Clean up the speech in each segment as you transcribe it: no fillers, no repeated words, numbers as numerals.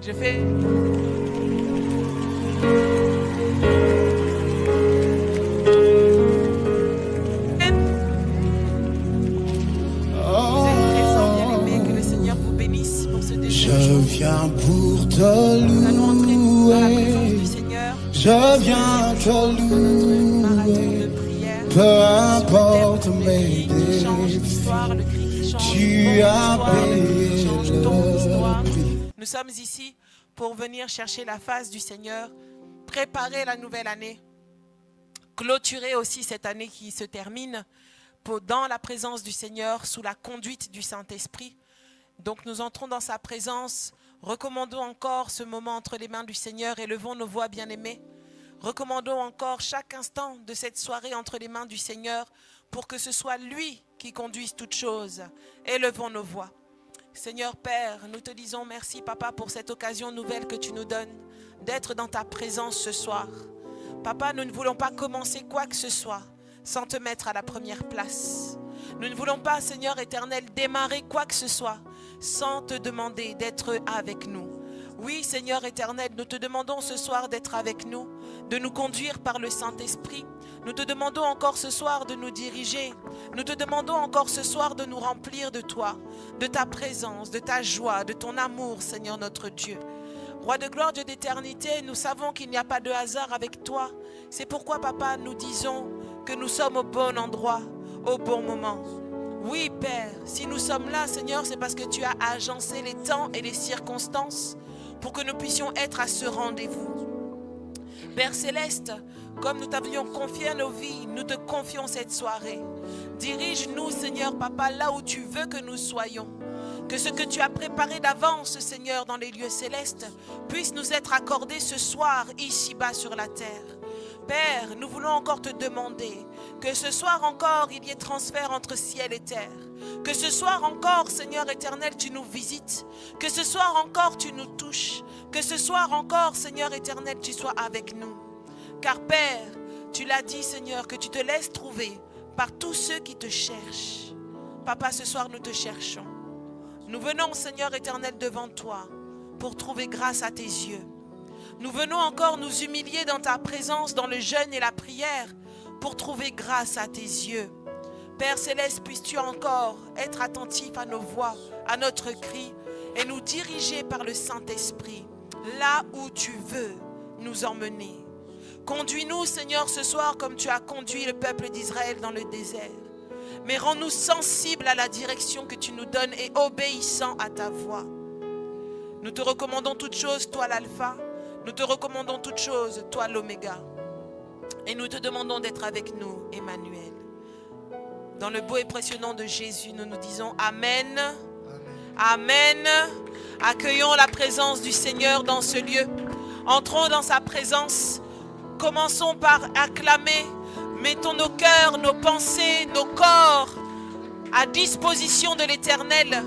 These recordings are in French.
Je fais... Vous êtes présents, bien-aimés, que le Seigneur vous bénisse pour ce deuxième jour. Je viens pour te Nous allons entrer dans la présence louer. du Seigneur. Je viens te Notre marathon louer. de prière. Peu importe mes Qui change défis, l'histoire, le cri qui change tu as ton histoire, le cri qui payé change ton histoire. le prix. Nous sommes ici pour venir chercher la face du Seigneur, préparer la nouvelle année, clôturer aussi cette année qui se termine dans la présence du Seigneur, sous la conduite du Saint-Esprit. Donc nous entrons dans sa présence, recommandons encore ce moment entre les mains du Seigneur, élevons nos voix bien-aimées. Recommandons encore chaque instant de cette soirée entre les mains du Seigneur pour que ce soit lui qui conduise toutes choses. Élevons nos voix. Seigneur Père, nous te disons merci Papa pour cette occasion nouvelle que tu nous donnes d'être dans ta présence ce soir. Papa, nous ne voulons pas commencer quoi que ce soit sans te mettre à la première place. Nous ne voulons pas, Seigneur éternel, démarrer quoi que ce soit sans te demander d'être avec nous. Oui, Seigneur éternel, nous te demandons ce soir d'être avec nous, de nous conduire par le Saint-Esprit. Nous te demandons encore ce soir de nous diriger. Nous te demandons encore ce soir de nous remplir de toi, de ta présence, de ta joie, de ton amour, Seigneur notre Dieu. Roi de gloire, Dieu d'éternité, nous savons qu'il n'y a pas de hasard avec toi. C'est pourquoi, Papa, nous disons que nous sommes au bon endroit, au bon moment. Oui, Père, si nous sommes là, Seigneur, c'est parce que tu as agencé les temps et les circonstances pour que nous puissions être à ce rendez-vous. Père Céleste, comme nous t'avions confié nos vies, nous te confions cette soirée. Dirige-nous, Seigneur Papa, là où tu veux que nous soyons. Que ce que tu as préparé d'avance, Seigneur, dans les lieux célestes, puisse nous être accordé ce soir, ici-bas sur la terre. Père, nous voulons encore te demander que ce soir encore, il y ait transfert entre ciel et terre. Que ce soir encore, Seigneur éternel, tu nous visites. Que ce soir encore, tu nous touches. Que ce soir encore, Seigneur éternel, tu sois avec nous. Car Père, tu l'as dit, Seigneur, que tu te laisses trouver par tous ceux qui te cherchent. Papa, ce soir, nous te cherchons. Nous venons, Seigneur éternel, devant toi pour trouver grâce à tes yeux. Nous venons encore nous humilier dans ta présence, dans le jeûne et la prière, pour trouver grâce à tes yeux. Père Céleste, puisses-tu encore être attentif à nos voix, à notre cri, et nous diriger par le Saint-Esprit, là où tu veux nous emmener. Conduis-nous, Seigneur, ce soir comme tu as conduit le peuple d'Israël dans le désert. Mais rends-nous sensibles à la direction que tu nous donnes et obéissants à ta voix. Nous te recommandons toutes choses, toi l'alpha. Nous te recommandons toutes choses, toi l'oméga. Et nous te demandons d'être avec nous, Emmanuel. Dans le beau et précieux nom de Jésus, nous nous disons Amen. Amen. Accueillons la présence du Seigneur dans ce lieu. Entrons dans sa présence. Commençons par acclamer. Mettons nos cœurs, nos pensées, nos corps à disposition de l'Éternel.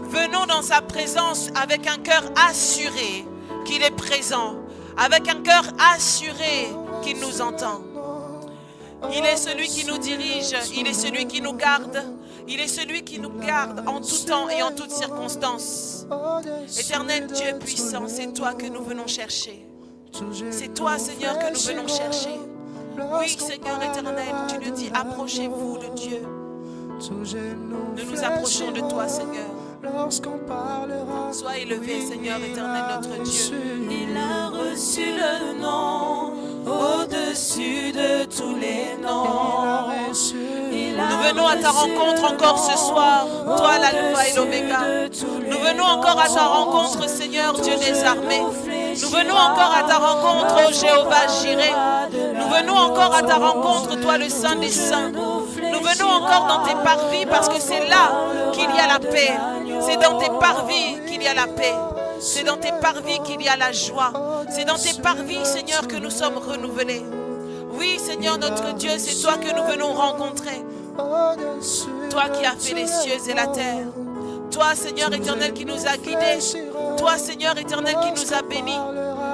Venons dans sa présence avec un cœur assuré qu'il est présent, avec un cœur assuré qu'il nous entend. Il est celui qui nous dirige, il est celui qui nous garde, il est celui qui nous garde en tout temps et en toutes circonstances. Éternel Dieu puissant, c'est toi que nous venons chercher. C'est toi, Seigneur, que nous venons chercher. Oui, Seigneur éternel, tu nous dis, approchez-vous de Dieu. Nous nous approchons de toi, Seigneur. Sois élevé, Seigneur éternel, notre Dieu. Il a reçu le nom au-dessus de tous les noms. Nous venons à ta rencontre encore ce soir, toi l'alpha et l'oméga. Nous venons encore à ta rencontre, Seigneur Dieu des armées. Nous venons encore à ta rencontre, ô Jéhovah Jireh. Nous venons encore à ta rencontre, toi le Saint des Saints. Nous venons encore dans tes parvis parce que c'est là qu'il y a la paix. C'est dans tes parvis qu'il y a la paix. C'est dans tes parvis qu'il y a la joie. C'est dans tes parvis, Seigneur, que nous sommes renouvelés. Oui, Seigneur notre Dieu, c'est toi que nous venons rencontrer. Toi qui as fait les cieux et la terre. Toi, Seigneur éternel, qui nous a guidés. Toi, Seigneur éternel, qui nous a bénis.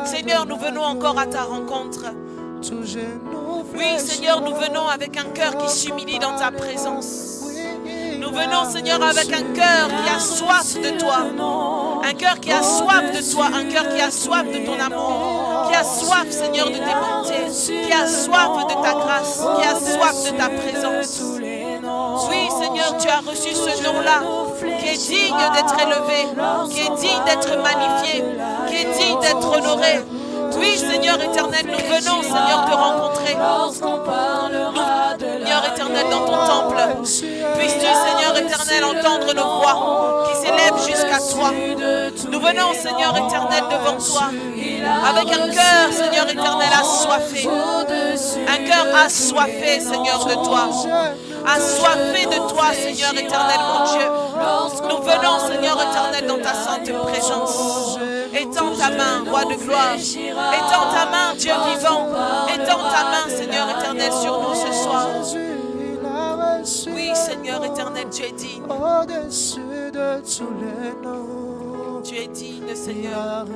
Seigneur, nous venons encore à ta rencontre. Oui, Seigneur, nous venons avec un cœur qui s'humilie dans ta présence. Nous venons, Seigneur, avec un cœur qui a soif de toi. Un cœur qui a soif de toi, un cœur qui a soif de ton amour, qui a soif, Seigneur, de tes bontés, qui a soif de ta grâce, qui a soif de ta présence. Oui, Seigneur, tu as reçu ce nom-là, qui est digne d'être élevé, qui est digne d'être magnifié, qui est digne d'être honoré. Oui, Seigneur éternel, nous venons, Seigneur, te rencontrer. Seigneur éternel, dans ton temple, puisses-tu, Seigneur éternel, entendre nos voix qui s'élèvent jusqu'à toi. Nous venons, Seigneur éternel, devant toi, avec un cœur, Seigneur éternel, assoiffé. Un cœur assoiffé, Seigneur, de toi. Assoiffé de toi, Seigneur éternel, mon Dieu. Nous venons, Seigneur éternel, dans ta sainte présence. Étends ta main, roi de gloire. Étends ta main, Dieu vivant. Étends ta main, Seigneur éternel, sur nous ce soir. Oui, Seigneur éternel, tu es digne. Tu es digne, Seigneur.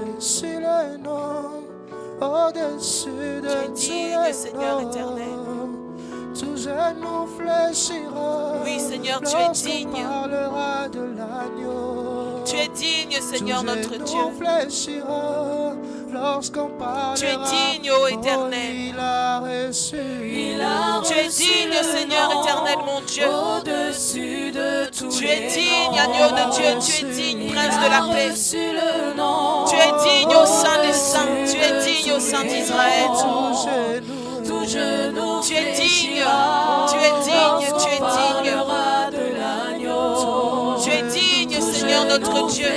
Tu es digne, Seigneur éternel. Tout genou fléchira. Oui, Seigneur, tu es digne. Tu es digne, Seigneur, notre Dieu. Tu es digne, ô Éternel. Tu es digne, Seigneur éternel, mon Dieu. Tu es digne, agneau de Dieu. Tu es digne, prince de la paix. Tu es digne au sein des saints. Tu es digne au sein d'Israël. Tu es digne, tu es digne, tu es digne. Tu es digne, Seigneur notre Dieu.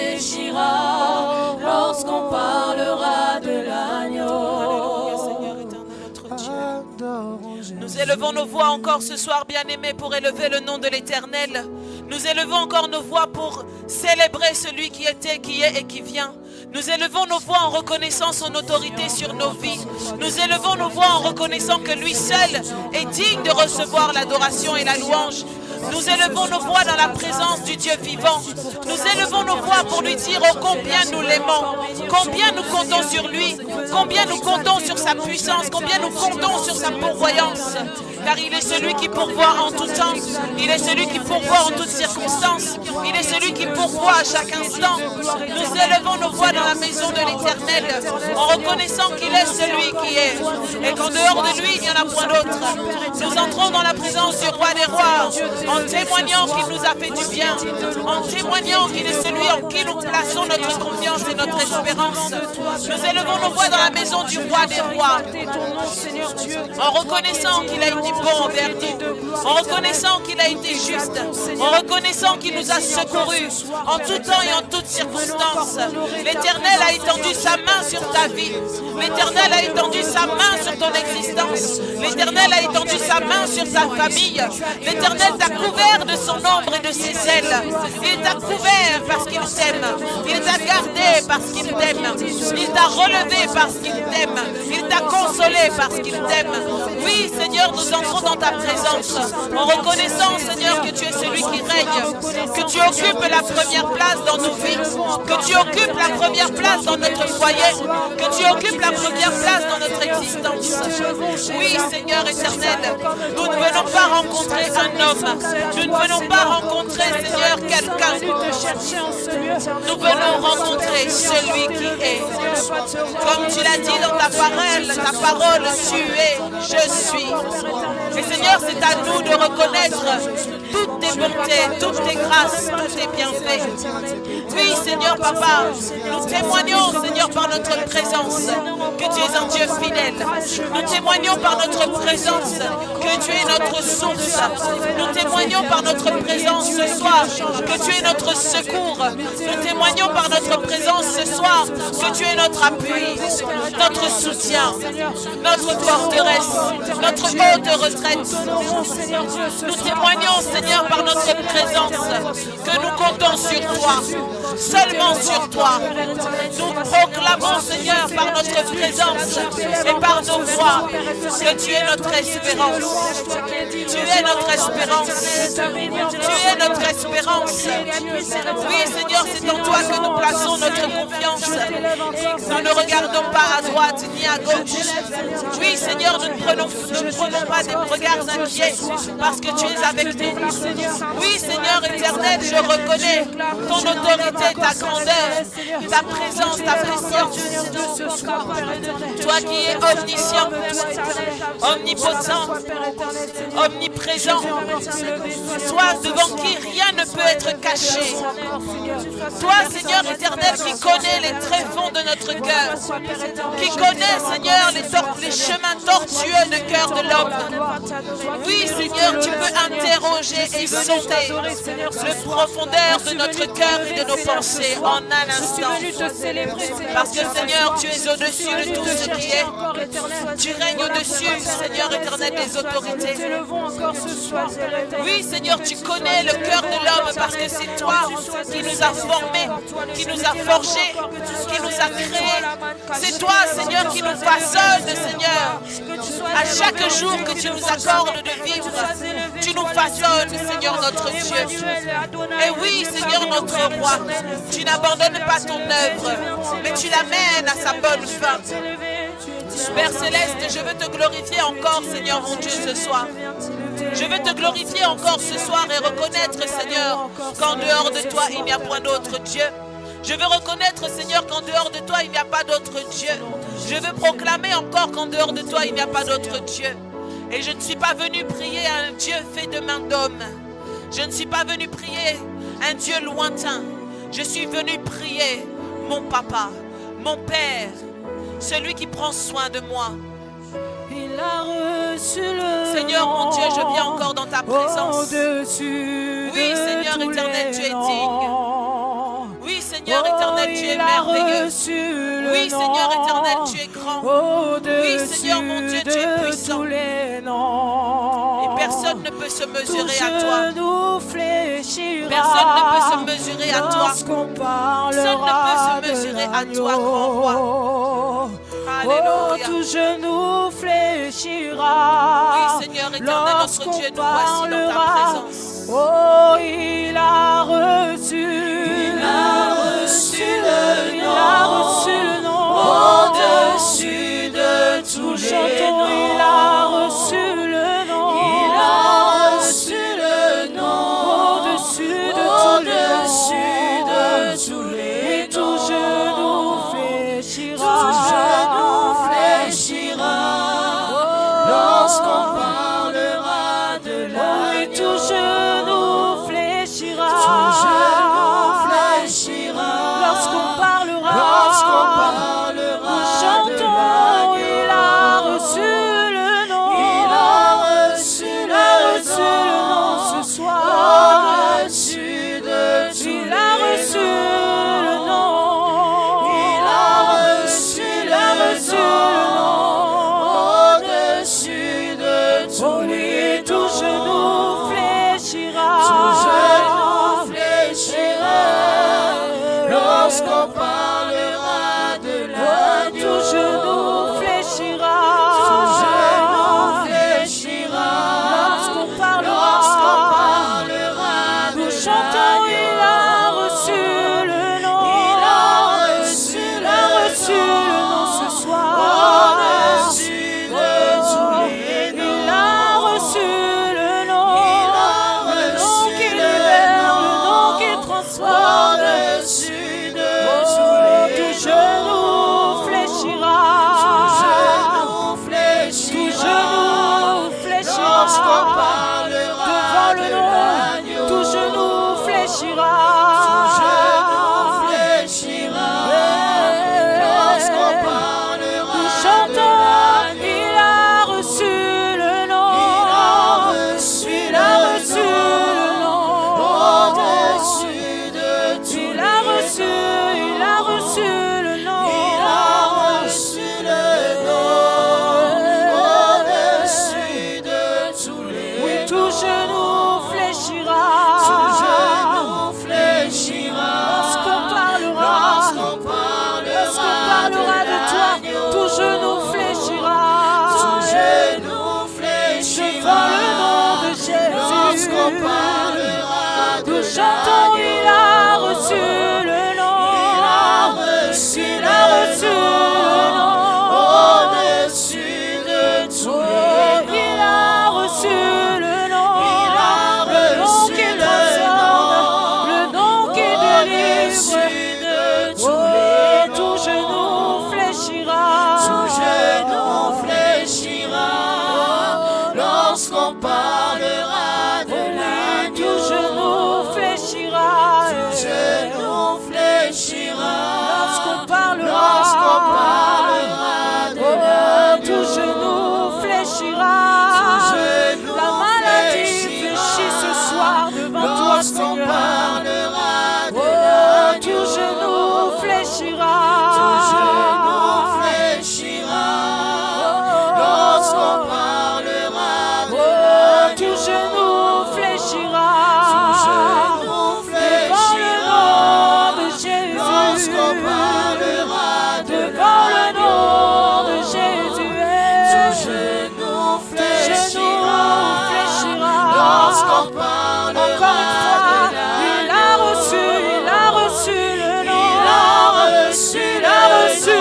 Lorsqu'on parlera de l'agneau. Alléluia, Seigneur éternel notre Dieu. Nous élevons nos voix encore ce soir, bien-aimés, pour élever le nom de l'Éternel. Nous élevons encore nos voix pour célébrer celui qui était, qui est et qui vient. Nous élevons nos voix en reconnaissant son autorité sur nos vies. Nous élevons nos voix en reconnaissant que lui seul est digne de recevoir l'adoration et la louange. Nous élevons nos voix dans la présence du Dieu vivant. Nous élevons nos voix pour lui dire oh, combien nous l'aimons, combien nous comptons sur lui, combien nous comptons sur sa puissance, combien nous comptons sur sa pourvoyance. Car il est celui qui pourvoit en tout temps, il est celui qui pourvoit en toutes circonstances, il est celui qui pourvoit à chaque instant. Nous élevons nos voix dans la maison de l'Éternel en reconnaissant qu'il est celui qui est et qu'en dehors de lui il n'y en a point d'autre. Nous entrons dans la présence du roi des rois en témoignant qu'il nous a fait du bien, en témoignant qu'il est celui en qui nous plaçons notre confiance et notre espérance. Nous élevons nos voix dans la maison du roi des rois en reconnaissant qu'il a été bon envers nous, en reconnaissant qu'il a été juste, en reconnaissant qu'il nous a secourus en tout temps et en toutes circonstances. L'Éternel a étendu sa main sur ta vie, l'Éternel a étendu sa main sur ton existence, l'Éternel a étendu sa main sur ta famille, l'Éternel t'a couvert de son ombre et de ses ailes. Il t'a couvert parce qu'il t'aime, il t'a gardé parce qu'il t'aime, il t'a relevé parce qu'il t'aime, il t'a consolé parce qu'il t'aime. Oui, Seigneur, nous entrons dans ta présence en reconnaissant, Seigneur, que tu es celui qui règne, que tu occupes la première place dans nos vies, que tu occupes la première place dans notre foyer, que tu occupes la première place dans notre existence. Oui, Seigneur éternel, nous ne venons pas rencontrer un homme, nous ne venons pas rencontrer, Seigneur, quelqu'un. Nous venons rencontrer celui qui est. Comme tu l'as dit dans ta parole, tu es, je suis. Et Seigneur, c'est à nous de reconnaître toutes tes bontés, toutes tes grâces, tous tes bienfaits. Oui, Seigneur Papa, nous témoignons, Seigneur, par notre présence, que tu es un Dieu fidèle. Nous témoignons par notre présence que tu es notre source. Nous témoignons par notre présence ce soir que tu es notre secours. Nous témoignons par notre présence ce soir que tu es notre appui, notre soutien, notre forteresse, notre haute retraite. Nous témoignons, Seigneur, par notre présence que nous comptons sur toi, seulement sur toi. Nous proclamons proclamons, Seigneur, par notre présence et par nos voix, que tu es notre espérance. Tu es notre espérance. Tu es notre espérance. Oui, Seigneur, c'est en toi que nous plaçons notre confiance. Nous ne regardons pas à droite ni à gauche. Oui, Seigneur, nous ne prenons pas des regards inquiets parce que tu es avec nous. Oui, Seigneur éternel, je reconnais ton autorité, ta grandeur, ta présence, ta présence. Toi qui es omniscient, omnipotent, omniprésent. Toi devant qui rien ne peut être caché. Toi, Seigneur éternel, qui connais les tréfonds de notre cœur, qui connais, Seigneur, les chemins tortueux du cœur de l'homme. Oui, Seigneur, tu peux interroger et sonder le profondeur de notre cœur et de nos pensées en un instant. Parce que, Seigneur, tu es au-dessus de tout ce qui est. Tu règnes au-dessus, Seigneur éternel, des autorités. Oui, Seigneur, tu connais le cœur de l'homme parce que c'est toi qui nous a formés, qui nous a forgés, qui nous a créés. C'est toi, Seigneur, qui nous façonne, Seigneur. À chaque jour que tu nous accordes de vivre, tu nous façonnes, Seigneur, notre Dieu. Et oui, Seigneur, notre roi, tu n'abandonnes pas ton œuvre, mais tu l'amènes à sa bonne fin. Père Céleste, je veux te glorifier encore, Seigneur, mon Dieu, ce soir. Je veux te glorifier encore ce soir et reconnaître, Seigneur, qu'en dehors de toi, il n'y a point d'autre Dieu. Je veux reconnaître, Seigneur, qu'en dehors de toi, il n'y a pas d'autre Dieu. Je veux proclamer encore qu'en dehors de toi, il n'y a pas d'autre Dieu. Et je ne suis pas venu prier à un Dieu fait de main d'homme. Je ne suis pas venu prier un Dieu lointain. Je suis venu prier mon papa, mon Père, celui qui prend soin de moi. Il a reçu le Seigneur, mon Dieu, je viens encore dans ta présence. Oui, Seigneur éternel, tu es digne. Oui, Seigneur éternel, tu es merveilleux. Oui, Seigneur éternel, tu es grand. Oui, Seigneur, mon Dieu, tu es puissant. Et personne ne peut se mesurer à toi. Personne ne peut se mesurer à toi. Personne ne peut se mesurer à toi, grand roi. Alléluia. Tout genou fléchira. Oui, Seigneur éternel, notre Dieu, nous voici dans ta présence. Oh, il a reçu le nom au-dessus de tous les noms. Il a reçu le nom. Il a reçu le nom au-dessus de tous les noms. Tout genou fléchira. Lorsqu'on parlera de la tout genou fléchira. Lorsqu'on parlera nous chantons, il a reçu le nom. Il a reçu le nom ce soir. Au-dessus de tous il a reçu le nom. Il a reçu le nom. Au-dessus de tous les tout genou fléchira. Tout genou fléchira. Lorsqu'on parlera de la tout genou fléchira. Tout genou fléchira. Lorsqu'on parlera nous chantons, il a reçu le nom. Il a reçu le nom ce soir. Au-dessus de tous les noms. Il a reçu le nom. Le nom qui libère, le nom qui transforme. Au-dessus de tous fléchira. Tout genou fléchira lorsqu'on parlera de Oh, tout genou fléchira. Tout genou Devant le fléchira nom de Jésus. lorsqu'on parlera de Devant le nom de Jésus. Tout genou Genou fléchira fléchira. lorsqu'on parlera Encore une fois, il a reçu le nom. Il a reçu Il a reçu le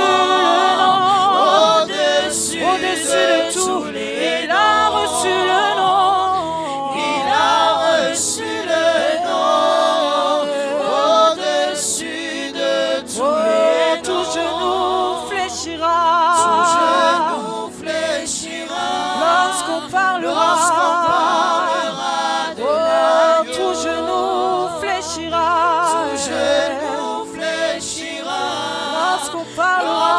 nom. au-dessus Au-dessus de tout, il a reçu le nom. Il a reçu le nom au-dessus de tous Oh, les tout noms. genou fléchira. Tout genou fléchira Lorsqu'on parlera de oh, l'agneau. tout genou fléchira. Tout genou fléchira Lorsqu'on lorsqu'on parlera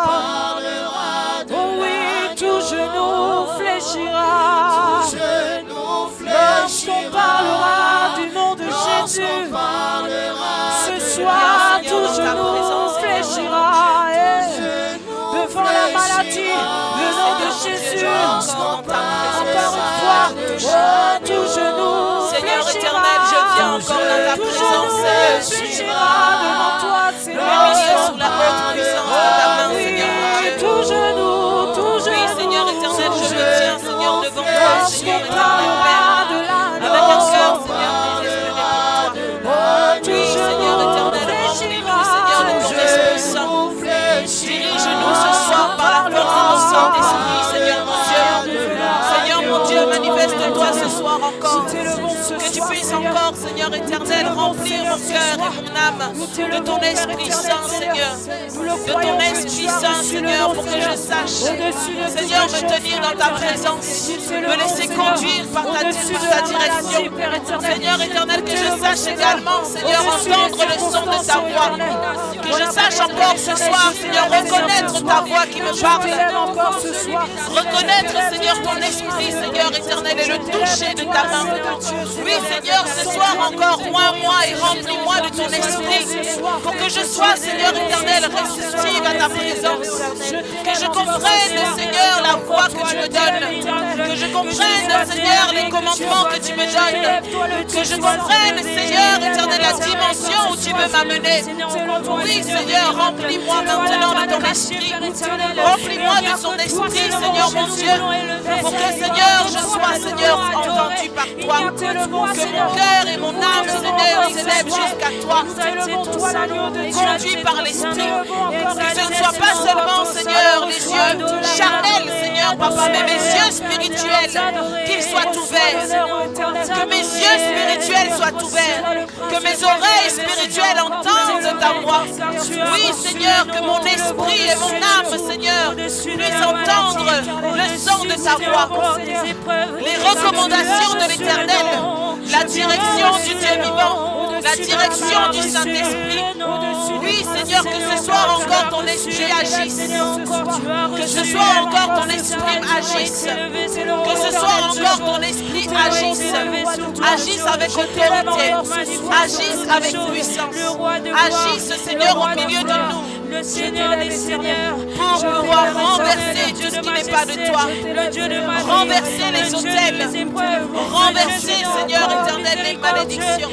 parlera de oh oui, tout genou fléchira. genou Lorsqu'on parlera du nom de Jésus, ce soir, tout genou fléchira. Devant la maladie, le nom de Jésus. Encore une fois, oh, tout genou Seigneur fléchira. éternel, je viens encore dans ta Tout présence, genou Seigneur. fléchira devant toi, Seigneur. Humilié sous la haute puissance de ta main, Oui, Seigneur mon Dieu. tout genou, tout genou. Oui, Seigneur éternel, je me tiens, Seigneur, devant toi, Seigneur Lorsqu'on éternel, parlera Père. de l'agneau. Avec un cœur, Seigneur, désespéré pour toi. Oui, Seigneur éternel, remplis-nous, Seigneur, de ton Esprit Saint. Dirige-nous ce soir par la force de ton Saint-Esprit, Seigneur mon Dieu. Seigneur mon Dieu, manifeste-toi ce soir encore. Que tu puisses encore, Seigneur éternel, remplir mon cœur et mon âme de ton Esprit Saint, Seigneur. De ton Esprit Saint, Seigneur, pour que je sache, Seigneur, me tenir dans ta présence, me laisser conduire par ta direction. Seigneur éternel, que je sache également, Seigneur, entendre le son de ta voix. Que je sache encore ce soir, Seigneur, reconnaître ta voix qui me parle. Reconnaître, Seigneur, ton esprit, Seigneur éternel, et le toucher de ta main. Oui, Seigneur, ce soir encore, moi et remplis-moi de ton esprit. Pour que je sois, Seigneur éternel, réceptive à ta présence. Que je comprenne, Seigneur, la voix que tu me donnes. Que je comprenne, Seigneur, les commandements que tu me donnes. Que je comprenne, Seigneur éternel, la dimension où tu veux m'amener. Oui, Seigneur, remplis-moi maintenant de ton esprit. Remplis-moi de son esprit, Seigneur mon Dieu. Pour que, Seigneur, je sois, Seigneur, entendu par toi. Que mon cœur et mon âme, Seigneur, s'élèvent jusqu'à toi. Conduit par l'esprit. Que ce ne soit pas seulement, Seigneur, les yeux charnels, Seigneur, papa, mais mes yeux spirituels, qu'ils soient ouverts. Que mes yeux spirituels soient ouverts. Que mes oreilles spirituelles entendent ta voix. Oui, Seigneur, que mon esprit et mon âme, Seigneur, puissent entendre le son de ta voix. Les recommandations de l'Éternel, la direction du Dieu vivant, la direction du Saint-Esprit. Oui, Seigneur, que ce soit encore ton esprit agisse. Que ce soit encore ton esprit agisse. Que ce soit encore ton esprit agisse. Agisse avec autorité. Agisse avec puissance. Agisse, Seigneur, au milieu de nous. Le Seigneur des Seigneurs, pour pouvoir renverser tout ce qui n'est pas de toi. Renverser les autels. Renverser, Seigneur éternel, les malédictions.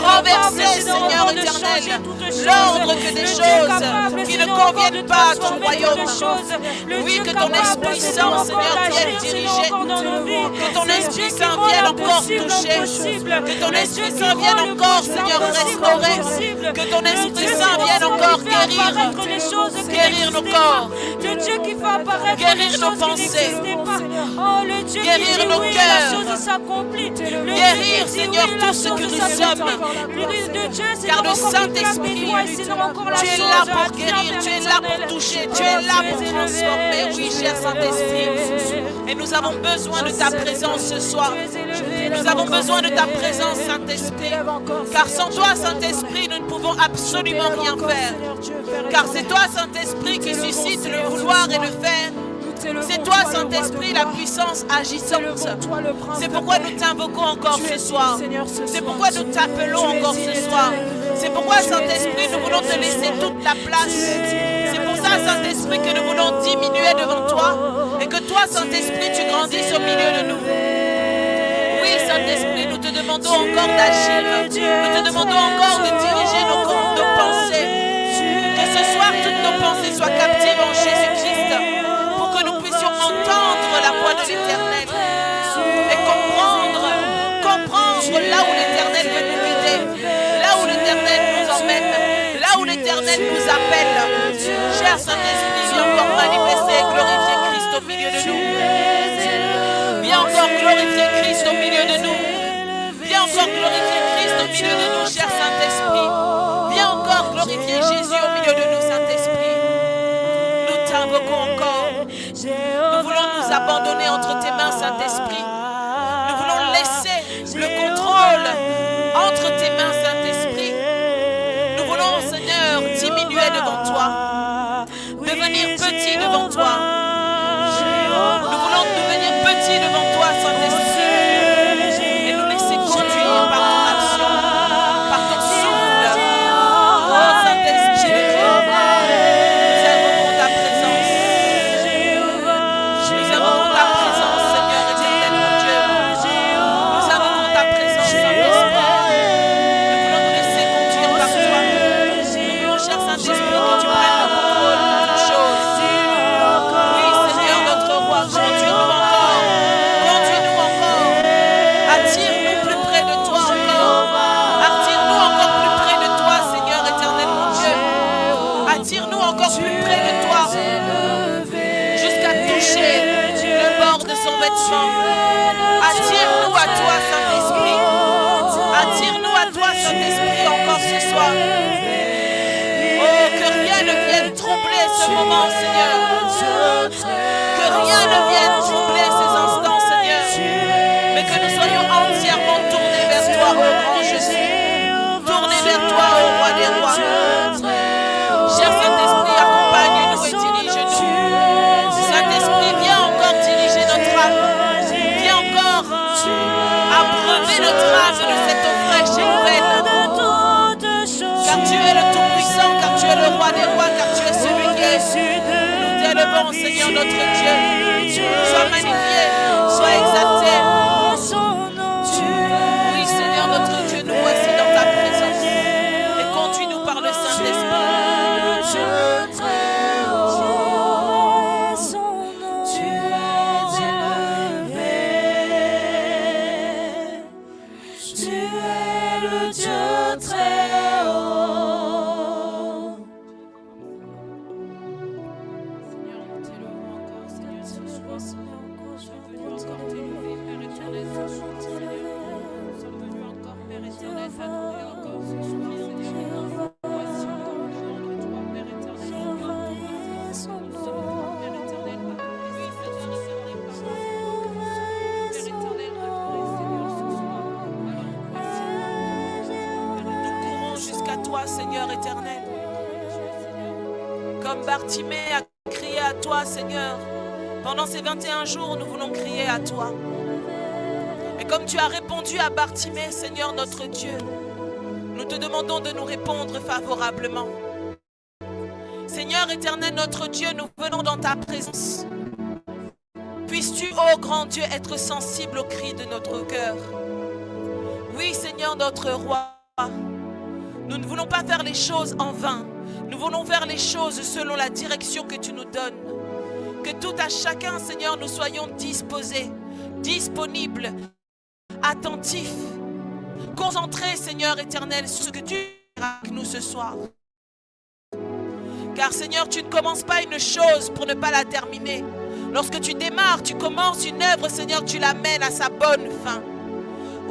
Renverser, Seigneur éternel, l'ordre que des choses qui ne conviennent pas à ton royaume. Oui, que ton Esprit Saint, Seigneur, vienne diriger. Que ton Esprit Saint vienne encore toucher. Que ton Esprit Saint vienne encore, Seigneur, restaurer. Que ton Esprit Saint vienne encore guérir. Guérir nos corps. Guérir nos pensées. Guérir nos cœurs. Guérir, Seigneur, tout ce que nous sommes. Car le Saint-Esprit, tu es là pour guérir, tu es là pour toucher, tu es là pour transformer. Oui, cher Saint-Esprit. Et nous avons besoin de ta présence ce soir. Nous avons besoin de ta présence, Saint-Esprit. Car sans toi, Saint-Esprit, nous ne pouvons absolument rien faire. Car c'est toi, Saint-Esprit, qui suscite le vouloir et le faire. C'est toi, Saint-Esprit, la puissance agissante. C'est pourquoi nous t'invoquons encore ce soir. C'est pourquoi nous t'appelons encore ce soir. C'est pourquoi, Saint-Esprit, nous voulons te laisser toute la place. C'est pour ça, Saint-Esprit, que nous voulons diminuer devant toi et que toi, Saint-Esprit, tu grandisses au milieu de nous. Oui, Saint-Esprit, nous te demandons encore d'agir. Nous te demandons encore de diriger nos pensées. Que ce soir, toutes nos pensées soient captives en Jésus-Christ pour que nous puissions entendre la voix de l'Éternel et comprendre là où l'Éternel veut nous guider, là où l'Éternel nous emmène, là où l'Éternel nous appelle. Cher Saint-Esprit, viens encore manifester et glorifier Christ au milieu de nous. Viens encore glorifier Christ au milieu de nous. Viens encore glorifier Christ au milieu de nous, cher Saint-Esprit. Viens encore glorifier Jésus au milieu de nous, Saint-Esprit. Nous t'invoquons encore. Nous voulons nous abandonner entre tes mains, Saint-Esprit. Nous voulons laisser le contrôle entre tes mains, Saint-Esprit. Nous voulons, Seigneur, diminuer devant toi, devenir petit devant toi. Nous voulons devenir petit devant toi, Saint-Esprit, et nous laisser conduire par ton action, par ton souffle. Oh, Saint-Esprit de Dieu, nous invoquons ta présence. Nous invoquons ta présence, Seigneur éternel, mon Dieu. Nous invoquons ta présence, Saint-Esprit. Nous voulons nous laisser conduire par toi. Nous voulons, cher Saint-Esprit, que tu prennes le contrôle de toutes choses. Oui, Seigneur, notre roi, conduis-nous encore. Conduis-nous encore. Attire-nous plus près de toi encore. Attire-nous encore plus près de toi, Seigneur éternel, mon Dieu. Attire-nous encore plus près de toi. Jusqu'à toucher le bord de son vêtement. Attire-nous à toi, Saint-Esprit. Attire-nous à toi, Saint-Esprit, encore ce soir. Oh, que rien ne vienne troubler ce moment, Seigneur. Que rien ne vienne troubler ces instants, Seigneur. Mais que nous soyons entièrement tournés vers toi, ô grand Jésus. Tournés vers toi, ô roi des rois. Cher Saint-Esprit, accompagne-nous et dirige-nous. Saint-Esprit, viens encore diriger notre âme. Viens encore abreuver notre âme de cette eau fraîche et nouvelle. Car tu es le Tout-Puissant, car tu es le roi des rois, car tu es celui qui est. Nous t'élevons, Seigneur notre Dieu. Sois magnifié, sois exalté. Oui, Seigneur notre Dieu, nous voici dans ta présence. Et conduis-nous par le Saint-Esprit. Seigneur éternel, comme Bartimée a crié à toi, Seigneur, pendant ces 21 jours, nous voulons crier à toi. Et comme tu as répondu à Bartimée, Seigneur notre Dieu, nous te demandons de nous répondre favorablement. Seigneur éternel, notre Dieu, nous venons dans ta présence. Puisses-tu, ô grand Dieu, être sensible aux cris de notre cœur. Oui, Seigneur notre roi, nous ne voulons pas faire les choses en vain. Nous voulons faire les choses selon la direction que tu nous donnes. Que tout à chacun, Seigneur, nous soyons disposés, disponibles, attentifs, concentrés, Seigneur éternel, sur ce que tu fais avec nous ce soir. Car, Seigneur, tu ne commences pas une chose pour ne pas la terminer. Lorsque tu démarres, tu commences une œuvre, Seigneur, tu l'amènes à sa bonne fin.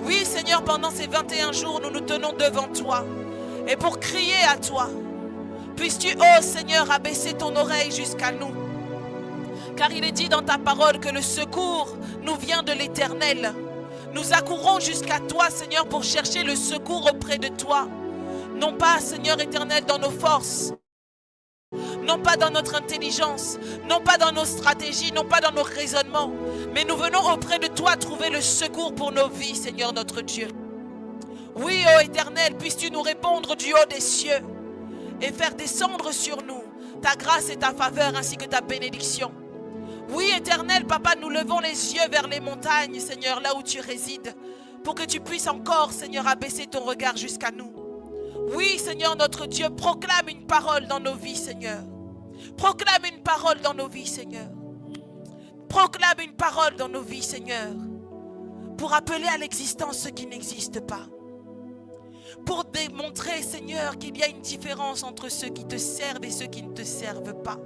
Oui, Seigneur, pendant ces 21 jours, nous nous tenons devant toi. Et pour crier à toi, puisses-tu, ô Seigneur, abaisser ton oreille jusqu'à nous. Car il est dit dans ta parole que le secours nous vient de l'Éternel. Nous accourons jusqu'à toi, Seigneur, pour chercher le secours auprès de toi. Non pas, Seigneur éternel, dans nos forces, non pas dans notre intelligence, non pas dans nos stratégies, non pas dans nos raisonnements, mais nous venons auprès de toi trouver le secours pour nos vies, Seigneur notre Dieu. Oui, ô Éternel, puisses-tu nous répondre du haut des cieux et faire descendre sur nous ta grâce et ta faveur ainsi que ta bénédiction. Oui, Éternel, Papa, nous levons les yeux vers les montagnes, Seigneur, là où tu résides, pour que tu puisses encore, Seigneur, abaisser ton regard jusqu'à nous. Oui, Seigneur, notre Dieu, proclame une parole dans nos vies, Seigneur. Proclame une parole dans nos vies, Seigneur. Proclame une parole dans nos vies, Seigneur, pour appeler à l'existence ce qui n'existe pas. Pour démontrer, Seigneur, qu'il y a une différence entre ceux qui te servent et ceux qui ne te servent pas.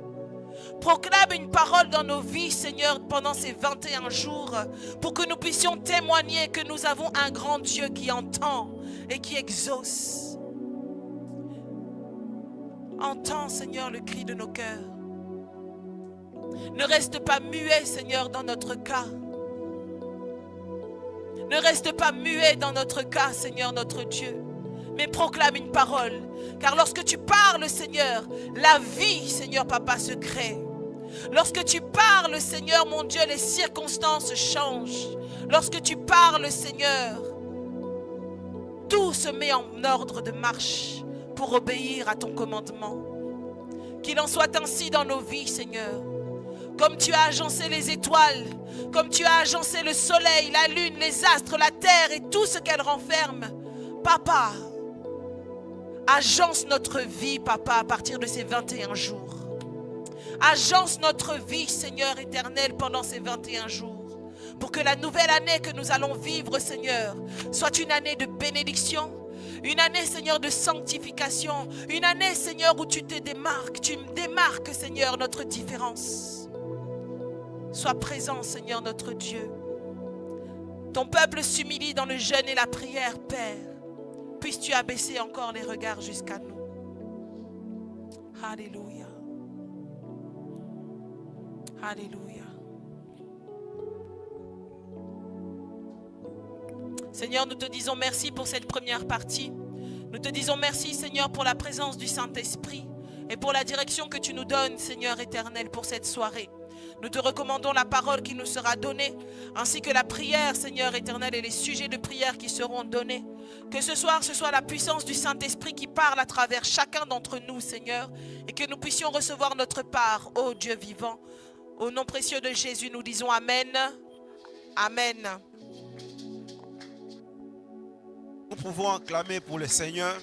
Proclame une parole dans nos vies, Seigneur, pendant ces 21 jours, pour que nous puissions témoigner que nous avons un grand Dieu qui entend et qui exauce. Entends, Seigneur, le cri de nos cœurs. Ne reste pas muet, Seigneur, dans notre cas. Ne reste pas muet dans notre cas, Seigneur, notre Dieu. Mais proclame une parole. Car lorsque tu parles, Seigneur, la vie, Seigneur, Papa, se crée. Lorsque tu parles, Seigneur, mon Dieu, les circonstances changent. Lorsque tu parles, Seigneur, tout se met en ordre de marche pour obéir à ton commandement. Qu'il en soit ainsi dans nos vies, Seigneur. Comme tu as agencé les étoiles, comme tu as agencé le soleil, la lune, les astres, la terre et tout ce qu'elle renferme. Papa, agence notre vie, Papa, à partir de ces 21 jours. Agence notre vie, Seigneur éternel, pendant ces 21 jours. Pour que la nouvelle année que nous allons vivre, Seigneur, soit une année de bénédiction. Une année, Seigneur, de sanctification. Une année, Seigneur, où tu te démarques. Tu démarques, Seigneur, notre différence. Sois présent, Seigneur, notre Dieu. Ton peuple s'humilie dans le jeûne et la prière, Père. Puisses-tu abaisser encore les regards jusqu'à nous. Alléluia. Alléluia. Seigneur, nous te disons merci pour cette première partie. Nous te disons merci, Seigneur, pour la présence du Saint-Esprit et pour la direction que tu nous donnes, Seigneur éternel, pour cette soirée. Nous te recommandons la parole qui nous sera donnée, ainsi que la prière, Seigneur éternel, et les sujets de prière qui seront donnés. Que ce soir, ce soit la puissance du Saint-Esprit qui parle à travers chacun d'entre nous, Seigneur, et que nous puissions recevoir notre part, ô Dieu vivant. Au nom précieux de Jésus, nous disons Amen. Amen. Nous pouvons acclamer pour le Seigneur.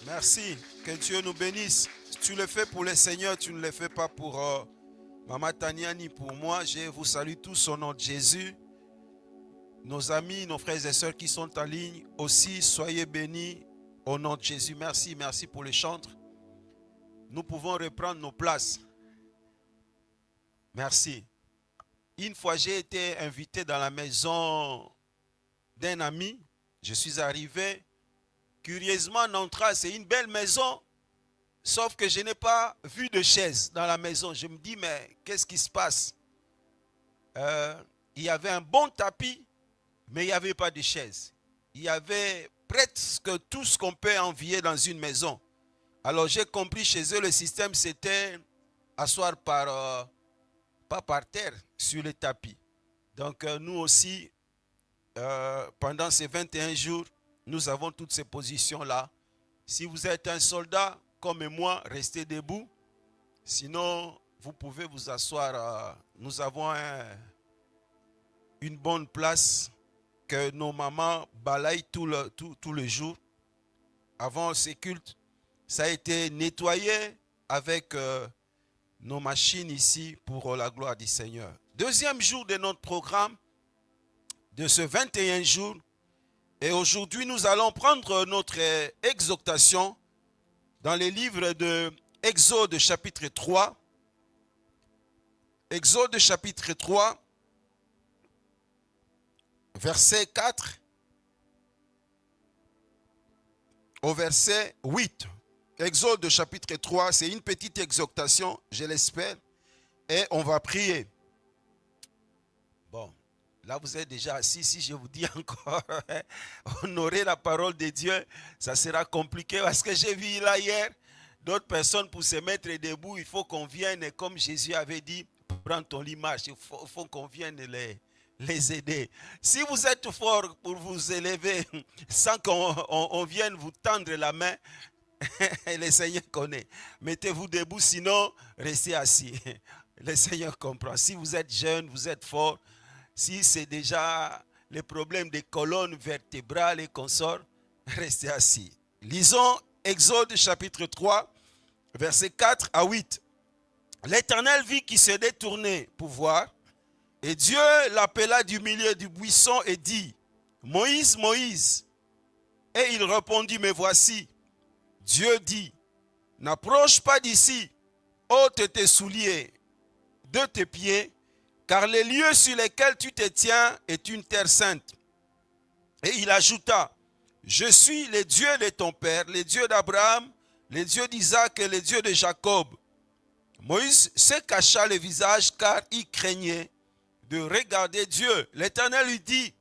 Merci. Que Dieu nous bénisse. Si tu le fais pour le Seigneur, tu ne le fais pas pour Maman Tania ni pour moi. Je vous salue tous au nom de Jésus. Nos amis, nos frères et sœurs qui sont en ligne aussi, soyez bénis au nom de Jésus. Merci, merci pour les chantres. Nous pouvons reprendre nos places. Merci. Une fois, j'ai été invité dans la maison d'un ami. Je suis arrivé. Curieusement, en entrant, c'est une belle maison. Sauf que je n'ai pas vu de chaise dans la maison. Je me dis, mais qu'est-ce qui se passe? Il y avait un bon tapis, mais il n'y avait pas de chaise. Il y avait presque tout ce qu'on peut envier dans une maison. Alors j'ai compris chez eux, le système c'était asseoir pas par terre, sur le tapis. Donc nous aussi, pendant ces 21 jours, nous avons toutes ces positions-là. Si vous êtes un soldat comme moi, restez debout. Sinon, vous pouvez vous asseoir. Nous avons une bonne place que nos mamans balayent tout le jour. Avant ces cultes, ça a été nettoyé avec nos machines ici pour la gloire du Seigneur. Deuxième jour de notre programme, de ce 21 jours. Et aujourd'hui, nous allons prendre notre exhortation dans les livres de Exode chapitre 3. Exode chapitre 3, verset 4 au verset 8. Exode chapitre 3, c'est une petite exhortation, je l'espère, et on va prier. Bon, là vous êtes déjà assis, si je vous dis encore, honorer la parole de Dieu, ça sera compliqué parce que j'ai vu là hier, d'autres personnes pour se mettre debout, il faut qu'on vienne, comme Jésus avait dit, prends ton lit, marche, il faut qu'on vienne les aider. Si vous êtes fort pour vous élever sans qu'on vienne vous tendre la main, le Seigneur connaît. Mettez-vous debout, sinon restez assis. Le Seigneur comprend. Si vous êtes jeune, vous êtes fort. Si c'est déjà les problèmes des colonnes vertébrales et consorts, restez assis. Lisons Exode chapitre 3, versets 4 à 8. L'Éternel vit qu'il se détournait pour voir, et Dieu l'appela du milieu du buisson et dit, « Moïse, Moïse !» Et il répondit, « Me voici. » Dieu dit, « N'approche pas d'ici, ôte tes souliers de tes pieds, car les lieux sur lesquels tu te tiens est une terre sainte. » Et il ajouta, « Je suis le Dieu de ton père, le Dieu d'Abraham, le Dieu d'Isaac et le Dieu de Jacob. » Moïse se cacha le visage car il craignait de regarder Dieu. L'Éternel lui dit,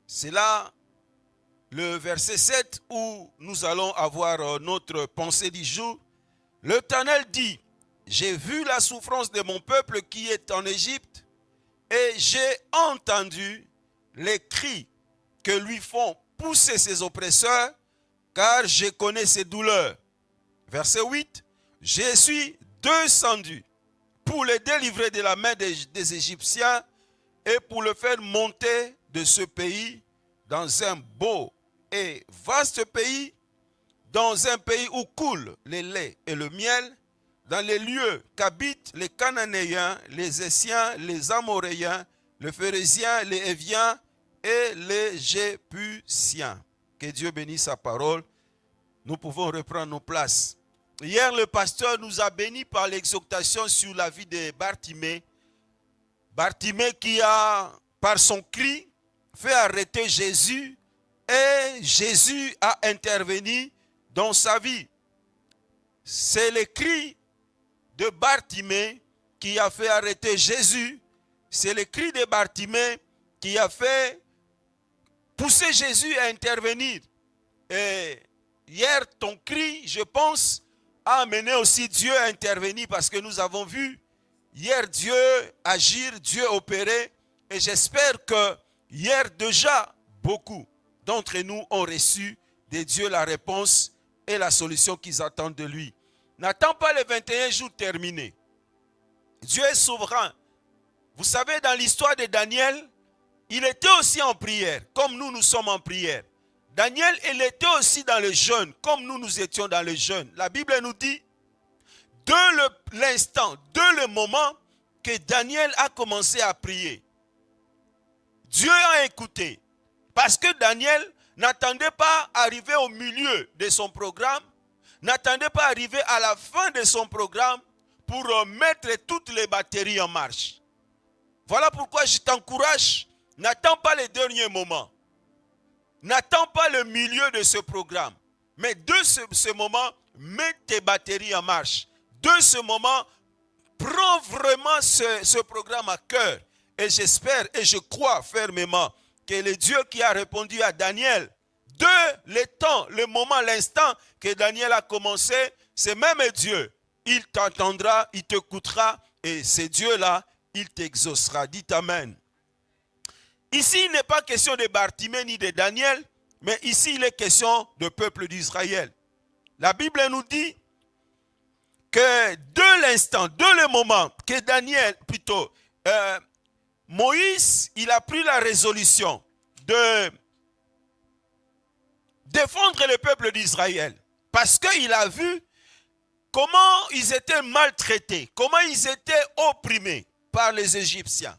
c'est là le verset 7 où nous allons avoir notre pensée du jour. L'Éternel dit, j'ai vu la souffrance de mon peuple qui est en Égypte et j'ai entendu les cris que lui font pousser ses oppresseurs, car je connais ses douleurs. Verset 8, je suis descendu pour le délivrer de la main des Égyptiens et pour le faire monter de ce pays dans un beau et vaste pays, dans un pays où coule le lait et le miel, dans les lieux qu'habitent les Cananéens, les Essiens, les Amoréens, les Phérésiens, les Éviens et les Jébusiens. Que Dieu bénisse sa parole. Nous pouvons reprendre nos places. Hier, le pasteur nous a bénis par l'exhortation sur la vie de Bartimée. Bartimée qui a, par son cri, fait arrêter Jésus et Jésus a intervenu dans sa vie. C'est le cri de Bartimée qui a fait arrêter Jésus. C'est le cri de Bartimée qui a fait pousser Jésus à intervenir. Et hier, ton cri, je pense, a amené aussi Dieu à intervenir parce que nous avons vu hier Dieu agir, Dieu opérer. Et j'espère que hier déjà, beaucoup d'entre nous ont reçu de Dieu la réponse et la solution qu'ils attendent de lui. N'attends pas les 21 jours terminés. Dieu est souverain. Vous savez, dans l'histoire de Daniel, il était aussi en prière, comme nous sommes en prière. Daniel, il était aussi dans le jeûne, comme nous étions dans le jeûne. La Bible nous dit, de l'instant, de le moment que Daniel a commencé à prier, Dieu a écouté. Parce que Daniel n'attendait pas arriver au milieu de son programme, n'attendait pas arriver à la fin de son programme pour mettre toutes les batteries en marche. Voilà pourquoi je t'encourage, n'attends pas les derniers moments. N'attends pas le milieu de ce programme. Mais de ce moment, mets tes batteries en marche. De ce moment, prends vraiment ce programme à cœur. Et j'espère et je crois fermement que le Dieu qui a répondu à Daniel, le moment, l'instant que Daniel a commencé, c'est même Dieu. Il t'entendra, il t'écoutera et ce Dieu-là, il t'exaucera. Dites Amen. Ici, il n'est pas question de Bartimée ni de Daniel, mais ici, il est question du peuple d'Israël. La Bible nous dit que de l'instant, de le moment que Daniel, plutôt, Moïse, il a pris la résolution de défendre le peuple d'Israël. Parce qu'il a vu comment ils étaient maltraités, comment ils étaient opprimés par les Égyptiens.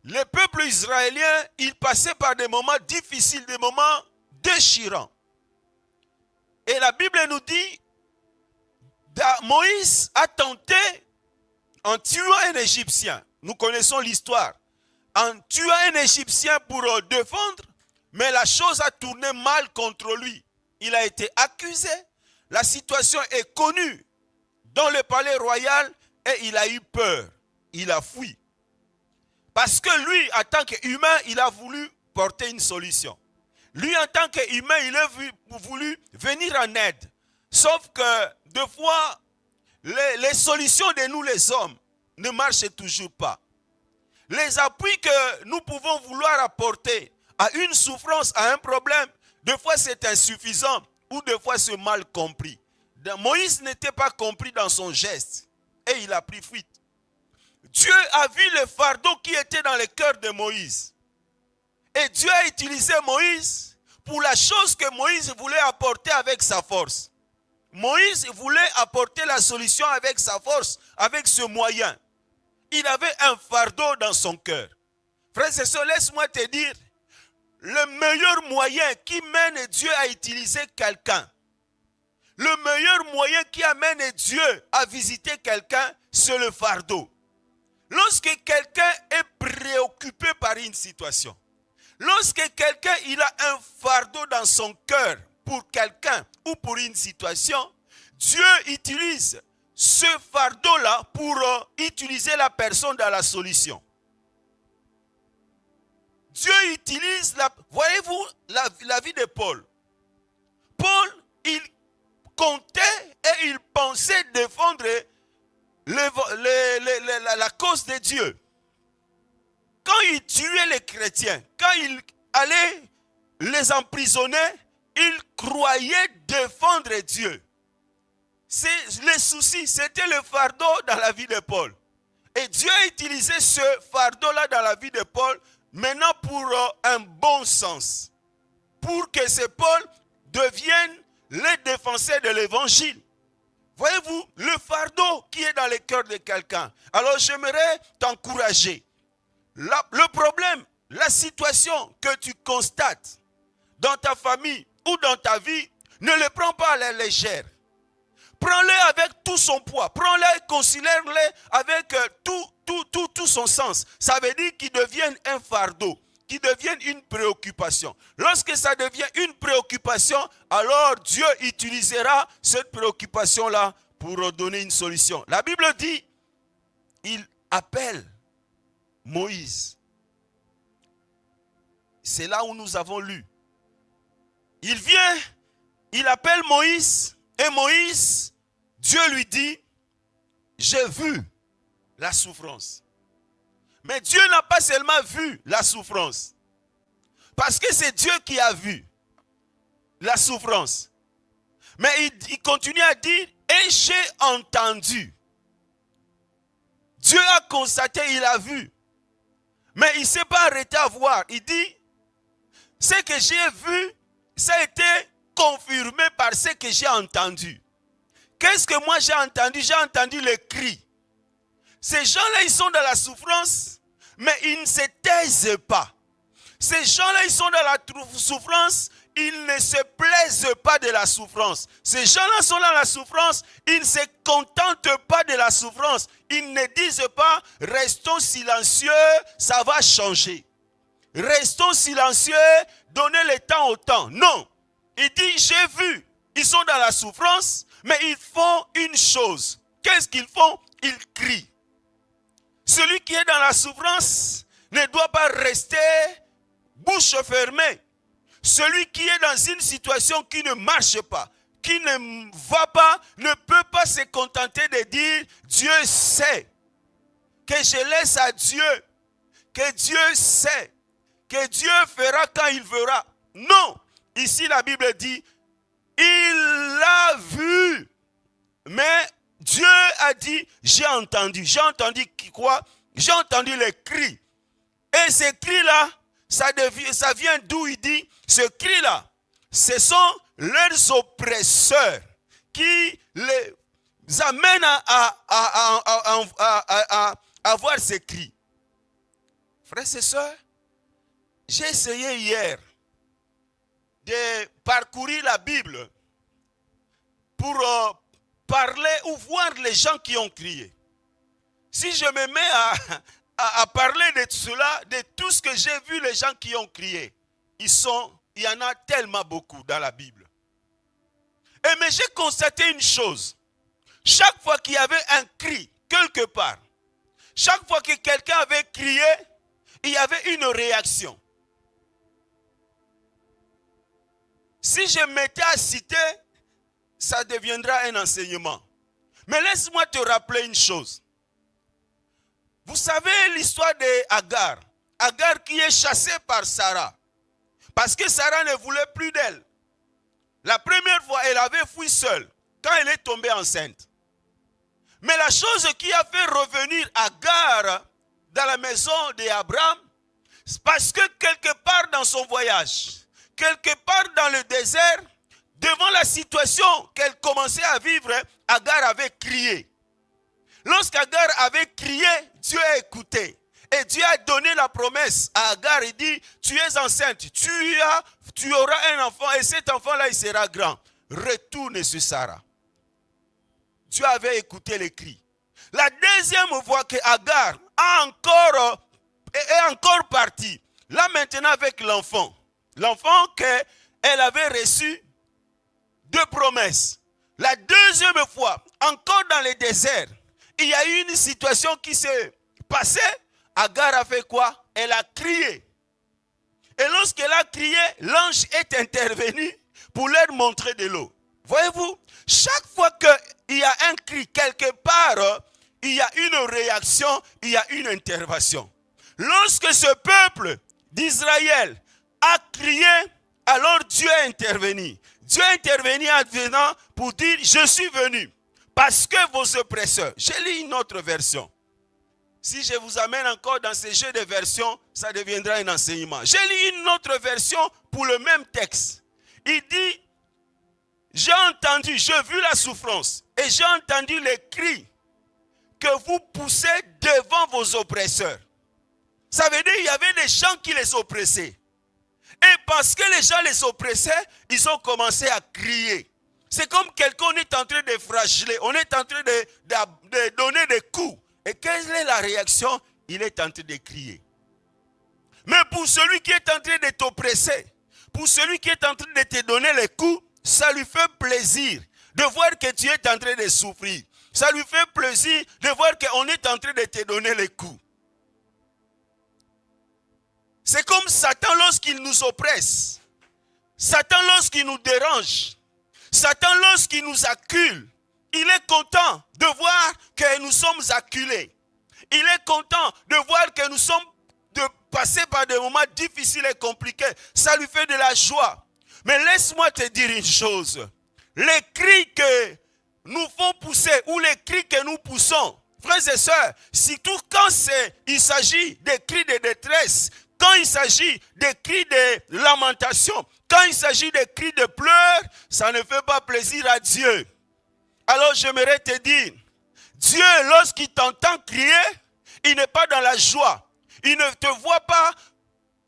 Le peuple israélien, il passait par des moments difficiles, des moments déchirants. Et la Bible nous dit, Moïse a tenté en tuant un Égyptien. Nous connaissons l'histoire. En tuant un Égyptien pour défendre, mais la chose a tourné mal contre lui. Il a été accusé. La situation est connue dans le palais royal et il a eu peur. Il a fui. Parce que lui, en tant qu'humain, il a voulu porter une solution. Lui, en tant qu'humain, il a voulu venir en aide. Sauf que, des fois, les solutions de nous, les hommes, ne marchent toujours pas. les appuis que nous pouvons vouloir apporter à une souffrance, à un problème, des fois c'est insuffisant ou des fois c'est mal compris. Moïse n'était pas compris dans son geste et il a pris fuite. Dieu a vu le fardeau qui était dans le cœur de Moïse. Et Dieu a utilisé Moïse pour la chose que Moïse voulait apporter avec sa force. Moïse voulait apporter la solution avec sa force, avec ce moyen. Il avait un fardeau dans son cœur. Frères et sœurs, laisse-moi te dire, le meilleur moyen qui mène Dieu à utiliser quelqu'un, le meilleur moyen qui amène Dieu à visiter quelqu'un, c'est le fardeau. Lorsque quelqu'un est préoccupé par une situation, lorsque quelqu'un il a un fardeau dans son cœur pour quelqu'un ou pour une situation, Dieu utilise ce fardeau-là pour utiliser la personne dans la solution. Dieu utilise, voyez-vous, la vie de Paul. Paul, il comptait et il pensait défendre la cause de Dieu. Quand il tuait les chrétiens, quand il allait les emprisonner, il croyait défendre Dieu. Le souci, c'était le fardeau dans la vie de Paul. Et Dieu a utilisé ce fardeau-là dans la vie de Paul, maintenant pour un bon sens. Pour que ce Paul devienne le défenseur de l'évangile. Voyez-vous, le fardeau qui est dans le cœur de quelqu'un. Alors j'aimerais t'encourager. Le problème, la situation que tu constates dans ta famille ou dans ta vie, ne le prends pas à la légère. Prends-le avec tout son poids. Prends-le et considère-le avec tout son sens. Ça veut dire qu'il devienne un fardeau, qu'il devienne une préoccupation. Lorsque ça devient une préoccupation, alors Dieu utilisera cette préoccupation-là pour donner une solution. La Bible dit, il appelle Moïse. C'est là où nous avons lu. Il vient, il appelle Moïse, et Moïse, Dieu lui dit, j'ai vu la souffrance. Mais Dieu n'a pas seulement vu la souffrance. Parce que c'est Dieu qui a vu la souffrance. Mais il continue à dire, et j'ai entendu. Dieu a constaté, il a vu. Mais il ne s'est pas arrêté à voir. Il dit, ce que j'ai vu, ça a été confirmé par ce que j'ai entendu. Qu'est-ce que moi j'ai entendu? J'ai entendu les cris. Ces gens-là, ils sont dans la souffrance, mais ils ne se taisent pas. Ces gens-là, ils sont dans la souffrance, ils ne se plaisent pas de la souffrance. Ces gens-là sont dans la souffrance, ils ne se contentent pas de la souffrance. Ils ne disent pas, restons silencieux, ça va changer. Restons silencieux, donnez le temps au temps. Non. Il dit, j'ai vu, ils sont dans la souffrance, mais ils font une chose. Qu'est-ce qu'ils font? Ils crient. Celui qui est dans la souffrance ne doit pas rester bouche fermée. Celui qui est dans une situation qui ne marche pas, qui ne va pas, ne peut pas se contenter de dire Dieu sait, que je laisse à Dieu, que Dieu sait, que Dieu fera quand il verra. Non, ici la Bible dit, il l'a vu, mais Dieu a dit, j'ai entendu quoi? J'ai entendu les cris. Et ces cris-là, ça vient d'où? Il dit, ce cri-là, ce sont leurs oppresseurs qui les amènent à avoir ces cris. Frères et sœurs, j'ai essayé hier de parcourir la Bible pour parler ou voir les gens qui ont crié. Si je me mets à parler de cela, de tout ce que j'ai vu, les gens qui ont crié, il y en a tellement beaucoup dans la Bible. Mais j'ai constaté une chose. Chaque fois qu'il y avait un cri, quelque part, chaque fois que quelqu'un avait crié, il y avait une réaction. Si je m'étais à citer, ça deviendra un enseignement. Mais laisse-moi te rappeler une chose. Vous savez l'histoire d'Agar. Agar qui est chassée par Sarah. Parce que Sarah ne voulait plus d'elle. La première fois, elle avait fui seule quand elle est tombée enceinte. Mais la chose qui a fait revenir Agar dans la maison d'Abraham, c'est parce que quelque part dans son voyage, quelque part dans le désert, devant la situation qu'elle commençait à vivre, Agar avait crié. Lorsqu'Agar avait crié, Dieu a écouté. Et Dieu a donné la promesse à Agar. Il dit, tu es enceinte, tu auras un enfant et cet enfant-là, il sera grand. Retourne sur Sarah. Dieu avait écouté les cris. La deuxième fois que Agar est encore partie, là maintenant avec l'enfant. L'enfant qu'elle avait reçu deux promesses. La deuxième fois, encore dans le désert, il y a eu une situation qui s'est passée. Agar a fait quoi? Elle a crié. Et lorsqu'elle a crié, l'ange est intervenu pour leur montrer de l'eau. Voyez-vous, chaque fois qu'il y a un cri quelque part, il y a une réaction, il y a une intervention. Lorsque ce peuple d'Israël a crié, alors Dieu a intervenu. Dieu a intervenu en venant pour dire, je suis venu parce que vos oppresseurs. J'ai lu une autre version. Si je vous amène encore dans ces jeux de versions, ça deviendra un enseignement. J'ai lu une autre version pour le même texte. Il dit, j'ai entendu, j'ai vu la souffrance et j'ai entendu les cris que vous poussez devant vos oppresseurs. Ça veut dire qu'il y avait des gens qui les oppressaient. Et parce que les gens les oppressaient, ils ont commencé à crier. C'est comme quelqu'un, on est en train de flageller, on est en train de donner des coups. Et quelle est la réaction? Il est en train de crier. Mais pour celui qui est en train de t'oppresser, pour celui qui est en train de te donner les coups, ça lui fait plaisir de voir que tu es en train de souffrir. Ça lui fait plaisir de voir qu'on est en train de te donner les coups. C'est comme Satan lorsqu'il nous oppresse. Satan lorsqu'il nous dérange. Satan lorsqu'il nous accule. Il est content de voir que nous sommes acculés. Il est content de voir que nous sommes passés par des moments difficiles et compliqués. Ça lui fait de la joie. Mais laisse-moi te dire une chose. Les cris que nous font pousser ou les cris que nous poussons, frères et sœurs, surtout quand il s'agit des cris de détresse, quand il s'agit des cris de lamentation, quand il s'agit des cris de pleurs, ça ne fait pas plaisir à Dieu. Alors j'aimerais te dire, Dieu, lorsqu'il t'entend crier, il n'est pas dans la joie. Il ne te voit pas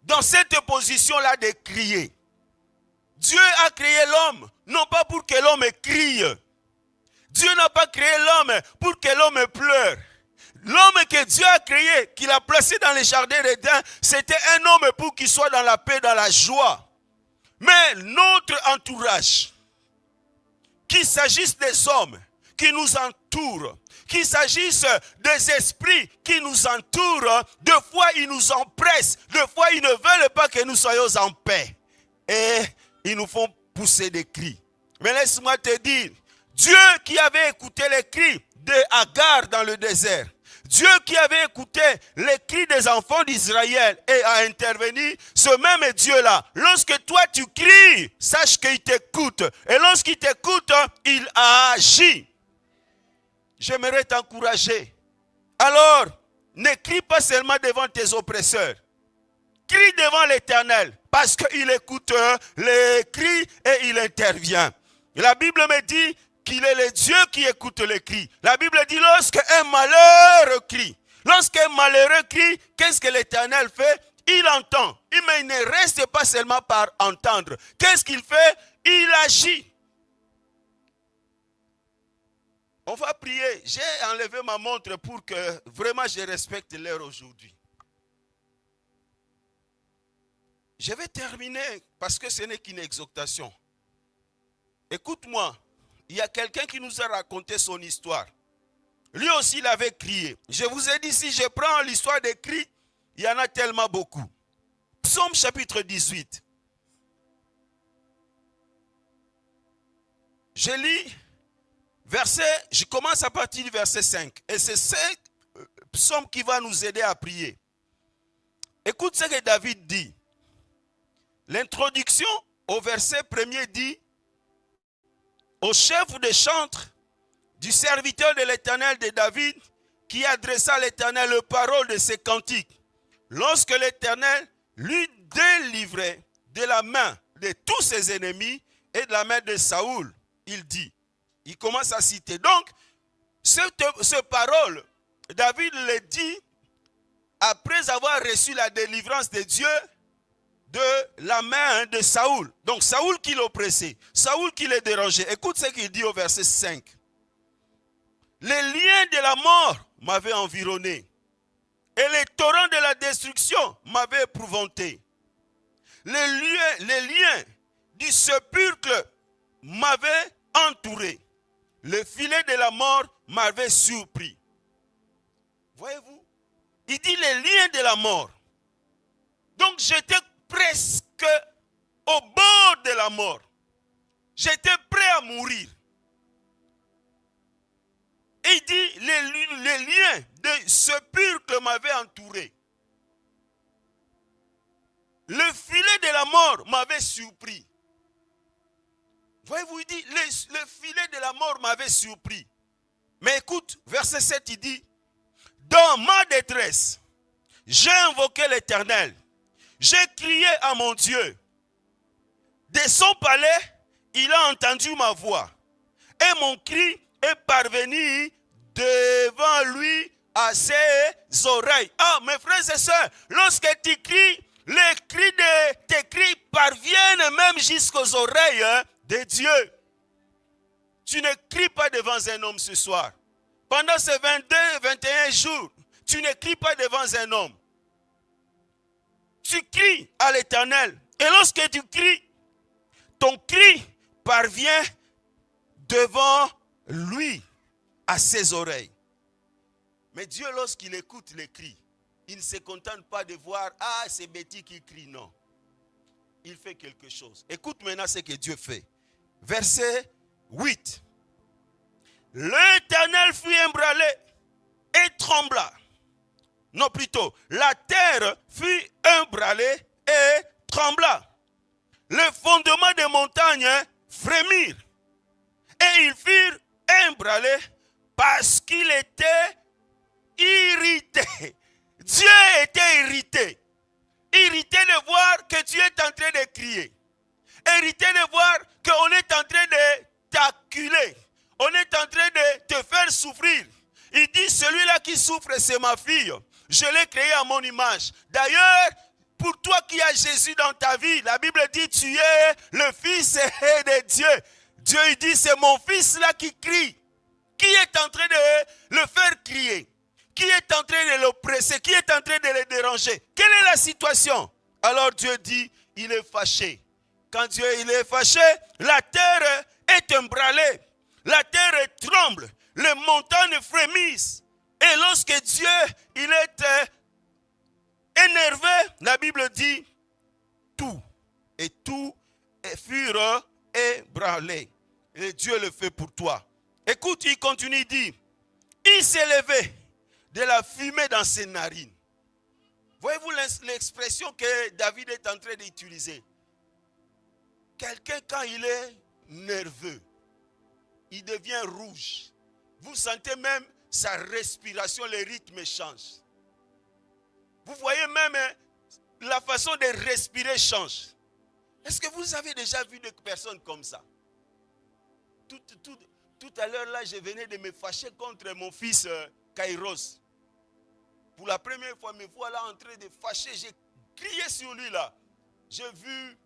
dans cette position-là de crier. Dieu a créé l'homme, non pas pour que l'homme crie. Dieu n'a pas créé l'homme pour que l'homme pleure. L'homme que Dieu a créé, qu'il a placé dans les jardins d'Éden, c'était un homme pour qu'il soit dans la paix, dans la joie. Mais notre entourage, qu'il s'agisse des hommes qui nous entourent, qu'il s'agisse des esprits qui nous entourent, deux fois ils nous empressent, deux fois ils ne veulent pas que nous soyons en paix. Et ils nous font pousser des cris. Mais laisse-moi te dire, Dieu qui avait écouté les cris d'Agar dans le désert, Dieu qui avait écouté les cris des enfants d'Israël et a intervenu, ce même Dieu-là, lorsque toi tu cries, sache qu'il t'écoute. Et lorsqu'il t'écoute, il a agi. J'aimerais t'encourager. Alors, ne crie pas seulement devant tes oppresseurs. Crie devant l'Éternel, parce qu'il écoute les cris et il intervient. La Bible me dit qu'il est le Dieu qui écoute les cris. La Bible dit lorsqu'un malheureux crie, lorsqu'un malheureux crie, qu'est-ce que l'Éternel fait? Il entend, mais il ne reste pas seulement par entendre. Qu'est-ce qu'il fait? Il agit. On va prier. J'ai enlevé ma montre pour que vraiment je respecte l'heure aujourd'hui. Je vais terminer parce que ce n'est qu'une exhortation. Écoute-moi. Il y a quelqu'un qui nous a raconté son histoire. Lui aussi, il avait crié. Je vous ai dit, si je prends l'histoire des cris, il y en a tellement beaucoup. Psaume chapitre 18. Je lis je commence à partir du verset 5. Et c'est psaume qui va nous aider à prier. Écoute ce que David dit. L'introduction au verset 1er dit: au chef des chantres du serviteur de l'Éternel de David, qui adressa à l'Éternel les paroles de ses cantiques, lorsque l'Éternel lui délivrait de la main de tous ses ennemis et de la main de Saoul, il dit. Il commence à citer. Donc, cette parole, David le dit après avoir reçu la délivrance de Dieu de la main de Saoul. Donc, Saoul qui l'oppressait, Saoul qui le dérangeait. Écoute ce qu'il dit au verset 5. Les liens de la mort m'avaient environné et les torrents de la destruction m'avaient épouvanté. Les liens du sépulcre m'avaient entouré. Le filet de la mort m'avait surpris. Voyez-vous? Il dit les liens de la mort. Donc j'étais presque au bord de la mort. J'étais prêt à mourir. Et il dit les liens de sépulcre m'avaient entouré. Le filet de la mort m'avait surpris. Voyez-vous, il dit, le filet de la mort m'avait surpris. Mais écoute, verset 7, il dit, dans ma détresse, j'ai invoqué l'Éternel. J'ai crié à mon Dieu. De son palais, il a entendu ma voix. Et mon cri est parvenu devant lui à ses oreilles. Ah, mes frères et sœurs, lorsque tu cries, les cris de tes cris parviennent même jusqu'aux oreilles de Dieu. Tu ne cries pas devant un homme ce soir. Pendant ces 22, 21 jours, tu ne cries pas devant un homme. Tu cries à l'Éternel. Et lorsque tu cries, ton cri parvient devant lui, à ses oreilles. Mais Dieu, lorsqu'il écoute les cris, il ne se contente pas de voir, ah, c'est Betty qui crie, non. Il fait quelque chose. Écoute maintenant ce que Dieu fait. Verset 8. L'Éternel fut ébranlé et trembla. Non, plutôt, la terre fut ébranlée et trembla. Les fondements des montagnes frémirent. Et ils furent ébranlés parce qu'il était irrité. Dieu était irrité. Irrité de voir que Dieu est en train de crier. Irrité de voir qu'on est en train de t'acculer. On est en train de te faire souffrir. Il dit, celui-là qui souffre, c'est ma fille. Je l'ai créé à mon image. D'ailleurs, pour toi qui as Jésus dans ta vie, la Bible dit, tu es le fils de Dieu. Dieu, il dit, c'est mon fils là qui crie. Qui est en train de le faire crier? Qui est en train de l'oppresser? Qui est en train de le déranger? Quelle est la situation? Alors Dieu dit, il est fâché. Quand Dieu il est fâché, la terre est ébranlée. La terre tremble. Les montagnes frémissent. Et lorsque Dieu il est énervé, la Bible dit, tout furent ébranlés. Et Dieu le fait pour toi. Écoute, il continue, il dit, il s'est levé de la fumée dans ses narines. Voyez-vous l'expression que David est en train d'utiliser? Quelqu'un, quand il est nerveux, il devient rouge. Vous sentez même sa respiration, le rythme change. Vous voyez même la façon de respirer change. Est-ce que vous avez déjà vu des personnes comme ça? Tout à l'heure, là, je venais de me fâcher contre mon fils Kairos. Pour la première fois, me voilà en train de fâcher. J'ai crié sur lui, là. J'ai vu,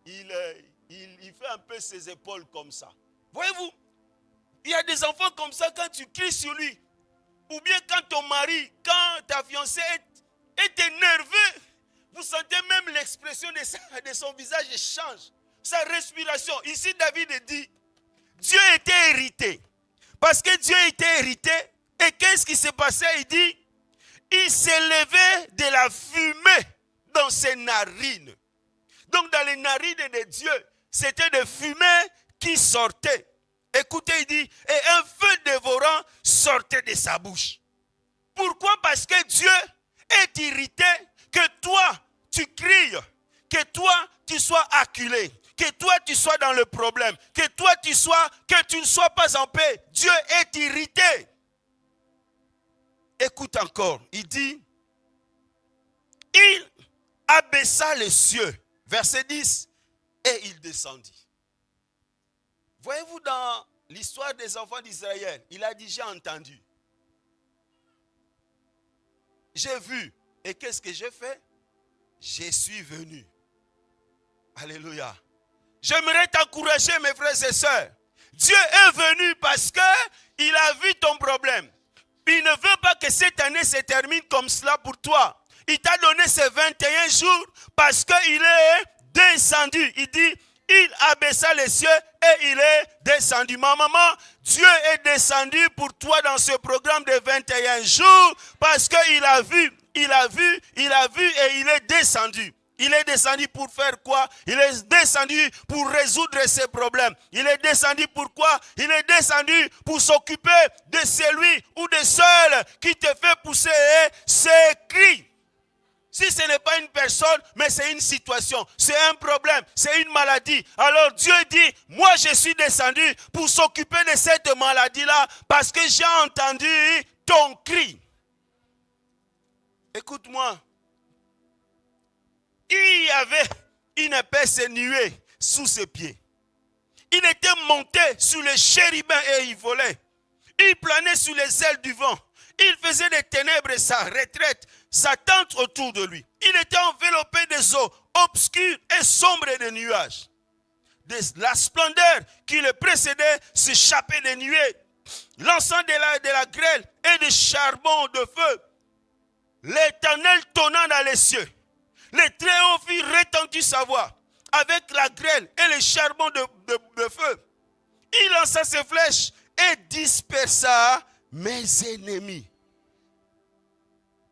il fait un peu ses épaules comme ça. Voyez-vous, il y a des enfants comme ça, quand tu cries sur lui, ou bien quand ton mari, quand ta fiancée est énervée, vous sentez même l'expression de son visage change. Sa respiration. Ici, David dit, Dieu était irrité. Parce que Dieu était irrité, et qu'est-ce qui s'est passé? Il dit, il s'est levé de la fumée dans ses narines. Donc, dans les narines de Dieu, c'était des fumées qui sortaient. Écoutez, il dit, et un feu dévorant sortait de sa bouche. Pourquoi? Parce que Dieu est irrité que toi, tu cries, que toi, tu sois acculé, que toi, tu sois dans le problème, que toi, que tu ne sois pas en paix. Dieu est irrité. Écoute encore, il dit, il abaissa les cieux, verset 10, et il descendit. Voyez-vous, dans l'histoire des enfants d'Israël, il a dit, j'ai entendu, j'ai vu, et qu'est-ce que j'ai fait? Je suis venu. Alléluia. J'aimerais t'encourager, mes frères et sœurs. Dieu est venu parce qu'il a vu ton problème. Il ne veut pas que cette année se termine comme cela pour toi. Il t'a donné ces 21 jours parce qu'il est descendu. Il dit, il abaissa les cieux et il est descendu. Ma maman, Dieu est descendu pour toi dans ce programme de 21 jours parce qu'il a vu, il a vu et il est descendu. Il est descendu pour faire quoi? Il est descendu pour résoudre ses problèmes. Il est descendu pourquoi? Il est descendu pour s'occuper de celui ou de celle qui te fait pousser ses cris. Si ce n'est pas une personne, mais c'est une situation, c'est un problème, c'est une maladie. Alors Dieu dit, moi je suis descendu pour s'occuper de cette maladie-là parce que j'ai entendu ton cri. Écoute-moi. Il y avait une épaisse nuée sous ses pieds. Il était monté sur les chérubins et il volait. Il planait sur les ailes du vent. Il faisait des ténèbres sa retraite, sa tente autour de lui. Il était enveloppé des eaux obscures et sombres de nuages. La splendeur qui le précédait s'échappait des nuées, lançant de la grêle et des charbons de feu. L'Éternel tonna dans les cieux. Le Très-Haut fit retentir sa voix avec la grêle et les charbons de feu. Il lança ses flèches et dispersa mes ennemis.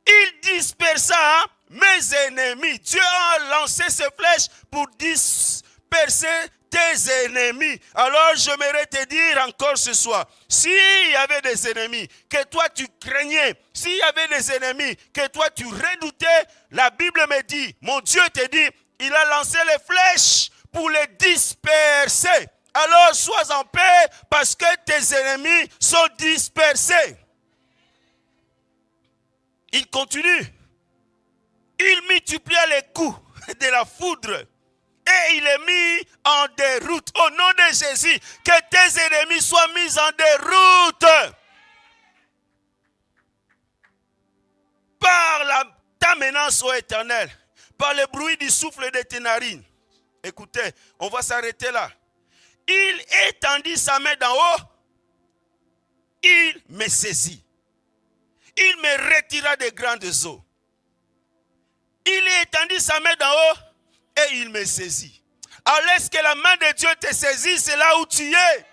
Il dispersa mes ennemis. Dieu a lancé ses flèches pour disperser tes ennemis. Alors j'aimerais te dire encore ce soir, s'il y avait des ennemis que toi tu craignais, s'il y avait des ennemis que toi tu redoutais, la Bible me dit, mon Dieu te dit, il a lancé les flèches pour les disperser. Alors sois en paix parce que tes ennemis sont dispersés. Il continue. Il multiplia les coups de la foudre. Et il est mis en déroute. Au nom de Jésus, que tes ennemis soient mis en déroute. Par ta menace, ô Éternel. Par le bruit du souffle de tes narines. Écoutez, on va s'arrêter là. Il étendit sa main d'en haut. Il me saisit. Il me retira des grandes eaux. Il étendit sa main d'en haut. Et il me saisit. Alors laisse que la main de Dieu te saisisse, c'est là où tu es.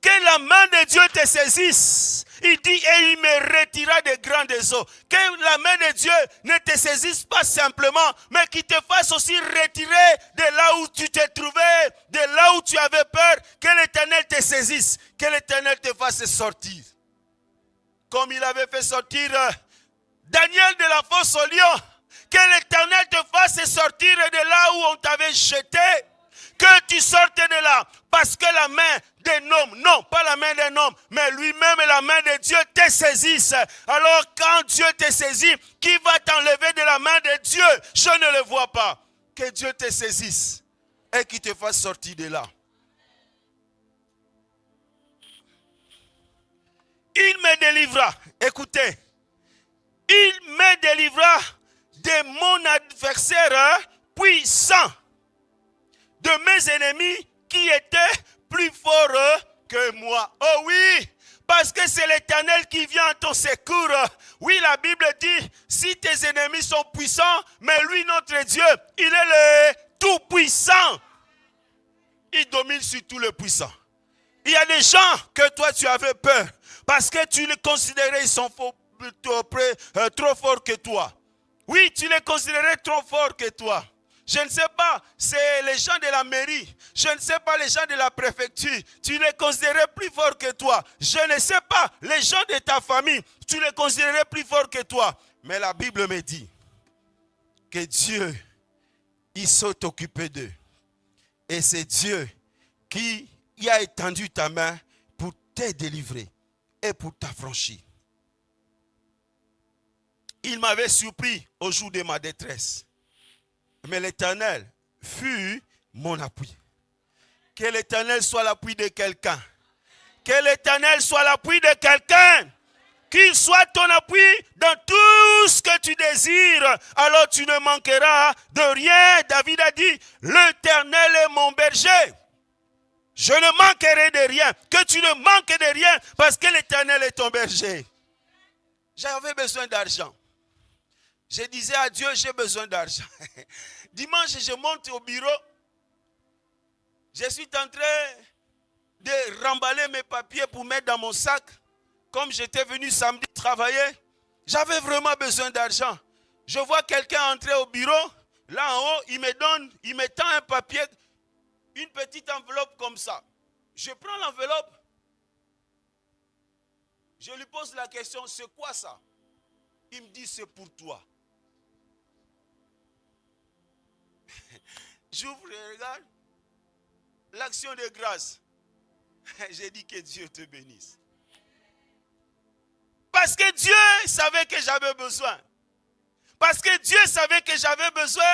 Que la main de Dieu te saisisse. Il dit, et il me retira de grandes eaux. Que la main de Dieu ne te saisisse pas simplement, mais qu'il te fasse aussi retirer de là où tu te trouvais, de là où tu avais peur. Que l'Éternel te saisisse. Que l'Éternel te fasse sortir. Comme il avait fait sortir Daniel de la fosse au lion. Que l'Éternel te fasse sortir de là où on t'avait jeté. Que tu sortes de là. Parce que la main d'un homme, non, pas la main d'un homme, mais lui-même et la main de Dieu te saisissent. Alors quand Dieu te saisit, qui va t'enlever de la main de Dieu? Je ne le vois pas. Que Dieu te saisisse et qu'il te fasse sortir de là. Il me délivra. Écoutez. Il me délivra de mon adversaire puissant, de mes ennemis qui étaient plus forts que moi. Oh oui, parce que c'est l'Éternel qui vient à ton secours. Oui, la Bible dit, si tes ennemis sont puissants, mais lui, notre Dieu, il est le tout-puissant. Il domine sur tout le puissant. Il y a des gens que toi, tu avais peur, parce que tu les considérais, ils sont trop forts que toi. Oui, tu les considérais trop forts que toi. Je ne sais pas, c'est les gens de la mairie. Je ne sais pas, les gens de la préfecture. Tu les considérais plus forts que toi. Je ne sais pas, les gens de ta famille. Tu les considérais plus forts que toi. Mais la Bible me dit que Dieu, il s'est occupé d'eux. Et c'est Dieu qui a étendu ta main pour te délivrer et pour t'affranchir. Il m'avait surpris au jour de ma détresse. Mais l'Éternel fut mon appui. Que l'Éternel soit l'appui de quelqu'un. Que l'Éternel soit l'appui de quelqu'un. Qu'il soit ton appui dans tout ce que tu désires. Alors tu ne manqueras de rien. David a dit, l'Éternel est mon berger. Je ne manquerai de rien. Que tu ne manques de rien parce que l'Éternel est ton berger. J'avais besoin d'argent. Je disais à Dieu, j'ai besoin d'argent. Dimanche, je monte au bureau. Je suis en train de remballer mes papiers pour mettre dans mon sac. Comme j'étais venu samedi travailler, j'avais vraiment besoin d'argent. Je vois quelqu'un entrer au bureau. Là en haut, il me tend un papier, une petite enveloppe comme ça. Je prends l'enveloppe. Je lui pose la question, c'est quoi ça? Il me dit, c'est pour toi. J'ouvre et regarde. L'action de grâce. J'ai dit que Dieu te bénisse. Parce que Dieu savait que j'avais besoin. Parce que Dieu savait que j'avais besoin.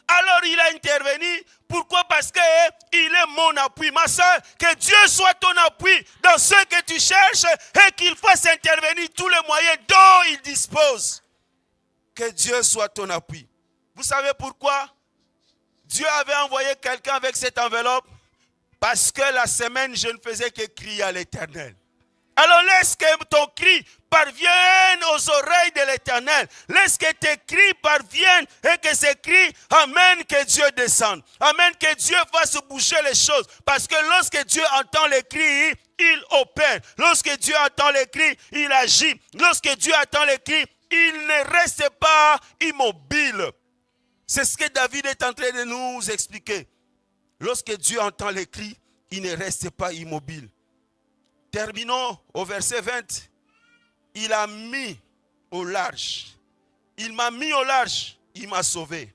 Alors il a intervenu. Pourquoi? Parce qu'il est mon appui. Ma soeur, que Dieu soit ton appui dans ce que tu cherches et qu'il fasse intervenir tous les moyens dont il dispose. Que Dieu soit ton appui. Vous savez pourquoi? Dieu avait envoyé quelqu'un avec cette enveloppe parce que la semaine, je ne faisais que crier à l'Éternel. Alors laisse que ton cri parvienne aux oreilles de l'Éternel. Laisse que tes cris parviennent et que ces cris amènent que Dieu descende. Amène que Dieu fasse bouger les choses. Parce que lorsque Dieu entend les cris, il opère. Lorsque Dieu entend les cris, il agit. Lorsque Dieu entend les cris, il ne reste pas immobile. C'est ce que David est en train de nous expliquer. Lorsque Dieu entend les cris, il ne reste pas immobile. Terminons au verset 20. Il a mis au large. Il m'a mis au large. Il m'a sauvé.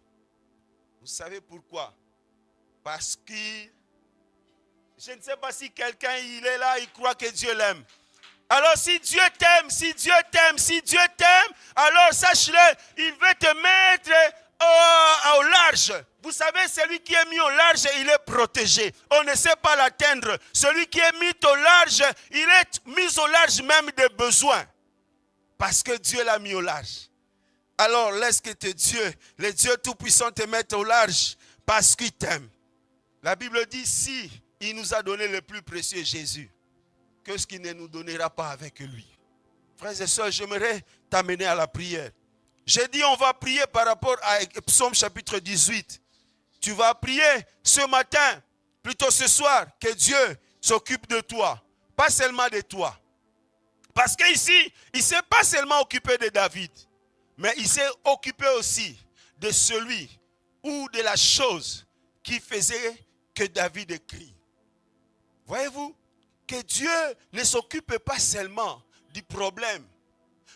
Vous savez pourquoi? Parce que je ne sais pas si quelqu'un il est là, il croit que Dieu l'aime. Alors si Dieu t'aime, si Dieu t'aime, si Dieu t'aime, alors sache-le, il veut te mettre au large. Vous savez, celui qui est mis au large, il est protégé. On ne sait pas l'atteindre. Celui qui est mis au large, il est mis au large même des besoins. Parce que Dieu l'a mis au large. Alors laisse que Dieu, le Dieu Tout-Puissant te mette au large parce qu'il t'aime. La Bible dit, si il nous a donné le plus précieux Jésus, qu'est-ce qu'il ne nous donnera pas avec lui? Frères et sœurs, j'aimerais t'amener à la prière. J'ai dit, on va prier par rapport à Psaume chapitre 18. Tu vas prier ce matin, plutôt ce soir, que Dieu s'occupe de toi. Pas seulement de toi. Parce qu'ici, il ne s'est pas seulement occupé de David, mais il s'est occupé aussi de celui ou de la chose qui faisait que David écrit. Voyez-vous, que Dieu ne s'occupe pas seulement du problème.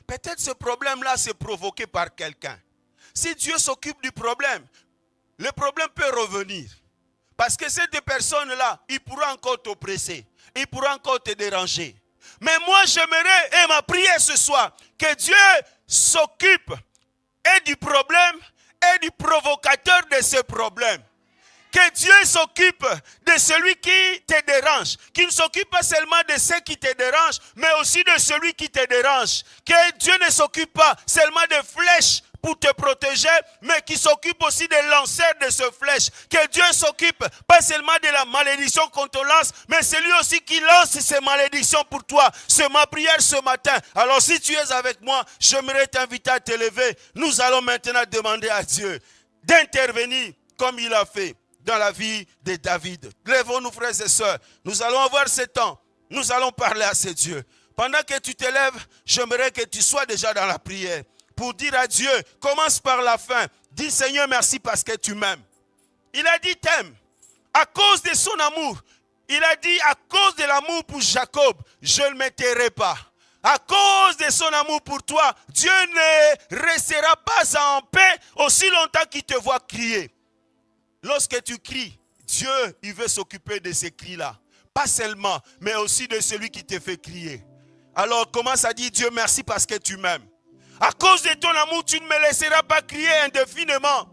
Peut-être ce problème-là c'est provoqué par quelqu'un. Si Dieu s'occupe du problème, le problème peut revenir. Parce que ces deux personnes-là, ils pourront encore t'oppresser. Ils pourront encore te déranger. Mais moi, j'aimerais, et ma prière ce soir, que Dieu s'occupe et du problème et du provocateur de ce problème. Que Dieu s'occupe de celui qui te dérange. Qu'il ne s'occupe pas seulement de ceux qui te dérangent, mais aussi de celui qui te dérange. Que Dieu ne s'occupe pas seulement de flèches pour te protéger, mais qu'il s'occupe aussi des lanceurs de ce flèche. Que Dieu s'occupe pas seulement de la malédiction qu'on te lance, mais c'est lui aussi qui lance ces malédictions pour toi. C'est ma prière ce matin. Alors si tu es avec moi, j'aimerais t'inviter à te lever. Nous allons maintenant demander à Dieu d'intervenir comme il a fait dans la vie de David. Lèvons-nous, frères et sœurs. Nous allons avoir ce temps. Nous allons parler à ce Dieu. Pendant que tu te lèves, j'aimerais que tu sois déjà dans la prière. pour dire à Dieu, commence par la fin. Dis Seigneur, merci parce que tu m'aimes. Il a dit t'aimes. À cause de son amour. Il a dit à cause de l'amour pour Jacob, je ne me tairai pas. À cause de son amour pour toi, Dieu ne restera pas en paix aussi longtemps qu'il te voit crier. Lorsque tu cries, Dieu, il veut s'occuper de ces cris-là. Pas seulement, mais aussi de celui qui te fait crier. Alors commence à dire Dieu merci parce que tu m'aimes. À cause de ton amour, tu ne me laisseras pas crier indéfiniment.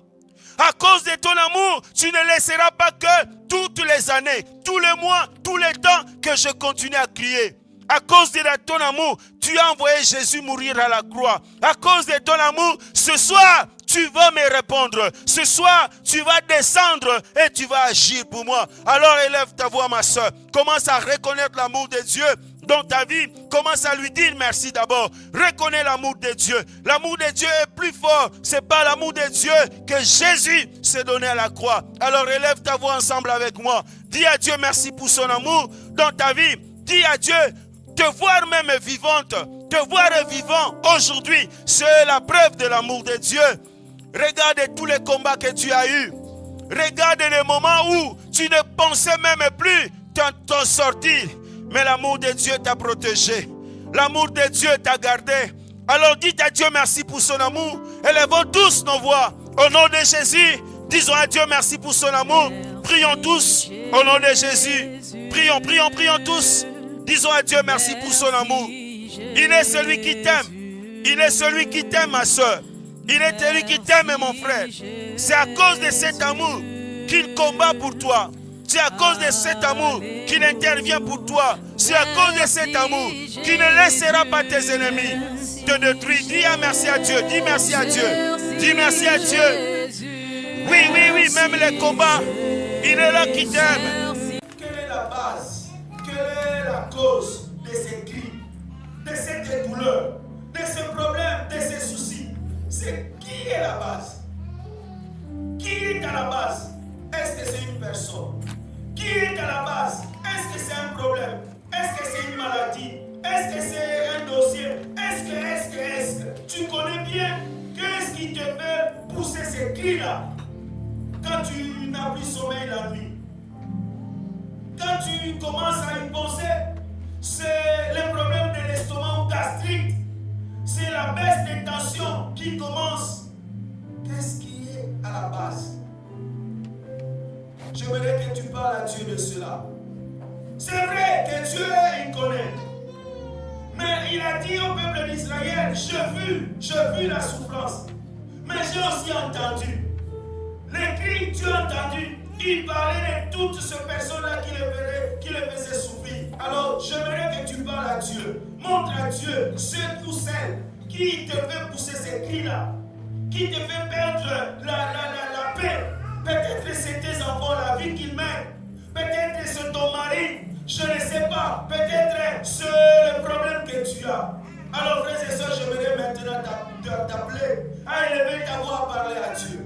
À cause de ton amour, tu ne laisseras pas que toutes les années, tous les mois, tous les temps que je continue à crier. À cause de ton amour, tu as envoyé Jésus mourir à la croix. À cause de ton amour, ce soir, tu vas me répondre. Ce soir, tu vas descendre et tu vas agir pour moi. Alors élève ta voix, ma soeur. Commence à reconnaître l'amour de Dieu dans ta vie. Commence à lui dire merci d'abord. Reconnais l'amour de Dieu. L'amour de Dieu est plus fort. C'est par l'amour de Dieu que Jésus s'est donné à la croix. Alors élève ta voix ensemble avec moi. Dis à Dieu merci pour son amour dans ta vie. Dis à Dieu, te voir même vivante, te voir vivant aujourd'hui, c'est la preuve de l'amour de Dieu. Regarde tous les combats que tu as eus. Regarde les moments où tu ne pensais même plus t'en sortir. Mais l'amour de Dieu t'a protégé. L'amour de Dieu t'a gardé. Alors dites à Dieu merci pour son amour. Élevons tous nos voix. Au nom de Jésus, disons à Dieu merci pour son amour. Prions tous au nom de Jésus. Prions, prions, prions tous. Disons à Dieu merci pour son amour. Il est celui qui t'aime. Il est celui qui t'aime, ma soeur. Il est celui qui t'aime, mon frère. C'est à cause de cet amour qu'il combat pour toi. C'est à cause de cet amour qu'il intervient pour toi. C'est à cause de cet amour qu'il ne laissera pas tes ennemis te détruire. Dis merci à Dieu. Dis merci à Dieu. Dis merci à Dieu. Oui, oui, oui, même les combats, il est là qui t'aime. Quelle est la base? Quelle est la cause de ces cris, de cette douleur, de ces problèmes, de ces soucis? C'est qui est la base? Qui est à la base? Est-ce que c'est une personne? Qui est à la base? Est-ce que c'est un problème? Est-ce que c'est une maladie? Est-ce que c'est un dossier? Est-ce que tu connais bien qu'est-ce qui te fait pousser ces cris-là quand tu n'as plus sommeil la nuit? Quand tu commences à y penser, c'est le problème de l'estomac ou gastrique. C'est la baisse des tensions qui commence. Qu'est-ce qui est à la base? J'aimerais que tu parles à Dieu de cela. C'est vrai que Dieu, il connaît. Mais il a dit au peuple d'Israël, j'ai vu la souffrance. Mais j'ai aussi entendu. Les cris, tu as entendu. Il parlait de toutes ces personnes-là qui le faisaient souffrir. Alors, j'aimerais que tu parles à Dieu. Montre à Dieu ceux ou celles qui te fait pousser ces cris-là, qui te fait perdre la paix. Peut-être c'est tes enfants, la vie qu'ils mènent. Peut-être c'est ton mari. Je ne sais pas. Peut-être c'est le problème que tu as. Alors, frères et sœurs, j'aimerais maintenant t'appeler à élever ta voix à parler à Dieu.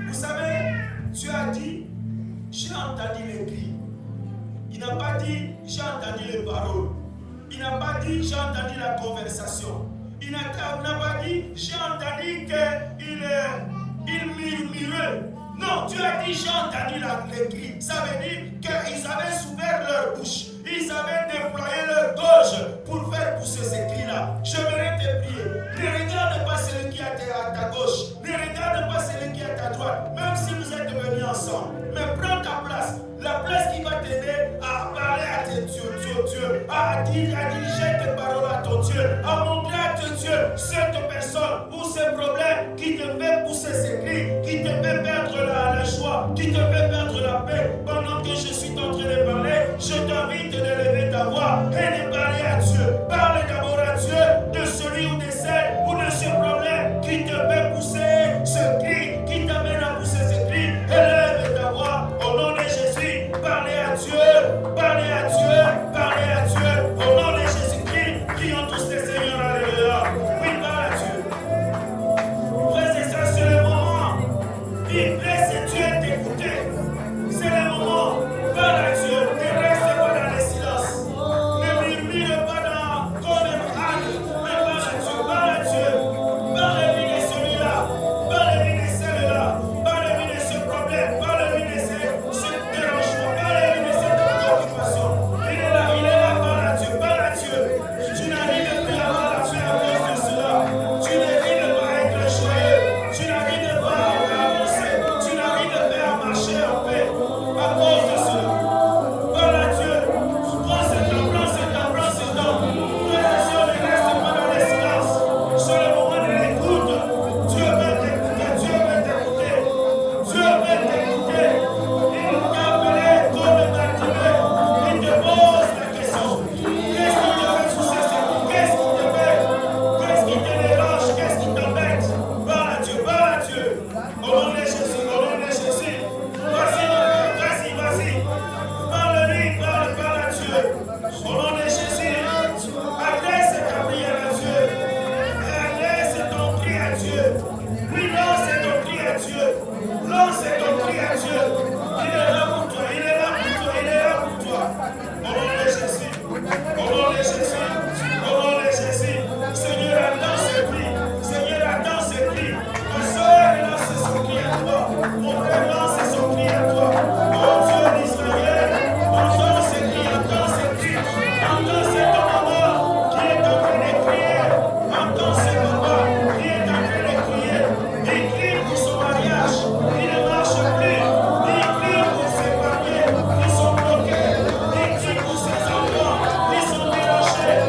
Vous savez, Dieu a dit, j'ai entendu les cris. Il n'a pas dit, j'ai entendu les paroles. Il n'a pas dit, j'ai entendu la conversation. Il n'a pas dit, j'ai entendu qu'il murmurait. Non, Dieu a dit, j'ai entendu les cris. Ça veut dire qu'ils avaient ouvert leur bouche. Ils avaient déployé leur gorge pour faire pousser ces cris-là. J'aimerais te prier. Ne regarde pas celui qui est à ta gauche. Ne regarde pas celui qui est à ta droite. Même si vous êtes venus ensemble. Mais prends ta place. La place qui va t'aider à parler à tes dieux, à diriger tes paroles à ton Dieu, à montrer à ton Dieu cette personne ou ce problème qui te fait pousser ces cris, qui te fait perdre la joie, qui te fait perdre la paix. Pendant que je suis en train de parler, je t'invite de lever ta voix et de parler à Dieu. Parle d'abord à Dieu de celui ou de celle ou de ce problème qui te fait pousser ce cri, qui t'amène à pousser ce cri. Élève ta voix au nom de Jésus. Parlez à Dieu, parlez à Dieu, parlez à Dieu. Au nom de Jésus-Christ, prions tous les Seigneurs, alléluia. Oui, parle à Dieu. Frères et sœurs, c'est le moment. Il laisse Dieu t'écouter. C'est le moment. Parle à Dieu. Ne reste pas dans le silence. Ne murmure Au nom de Jésus. Au nom de Jésus. Seigneur, attends ce cri. Seigneur, attends ce cri. Ma soeur lance son cri à toi. Mon frère lance son cri à toi. Mon Dieu d'Israël, entends ce cri, entends ce cri. Entends ce maman qui est en train de crier. Entends ce papa qui est en train de crier. Il crie pour son mariage. Il ne marche plus. Il crie pour ses papiers qui sont bloqués. Il crie pour ses enfants qui sont mélangés.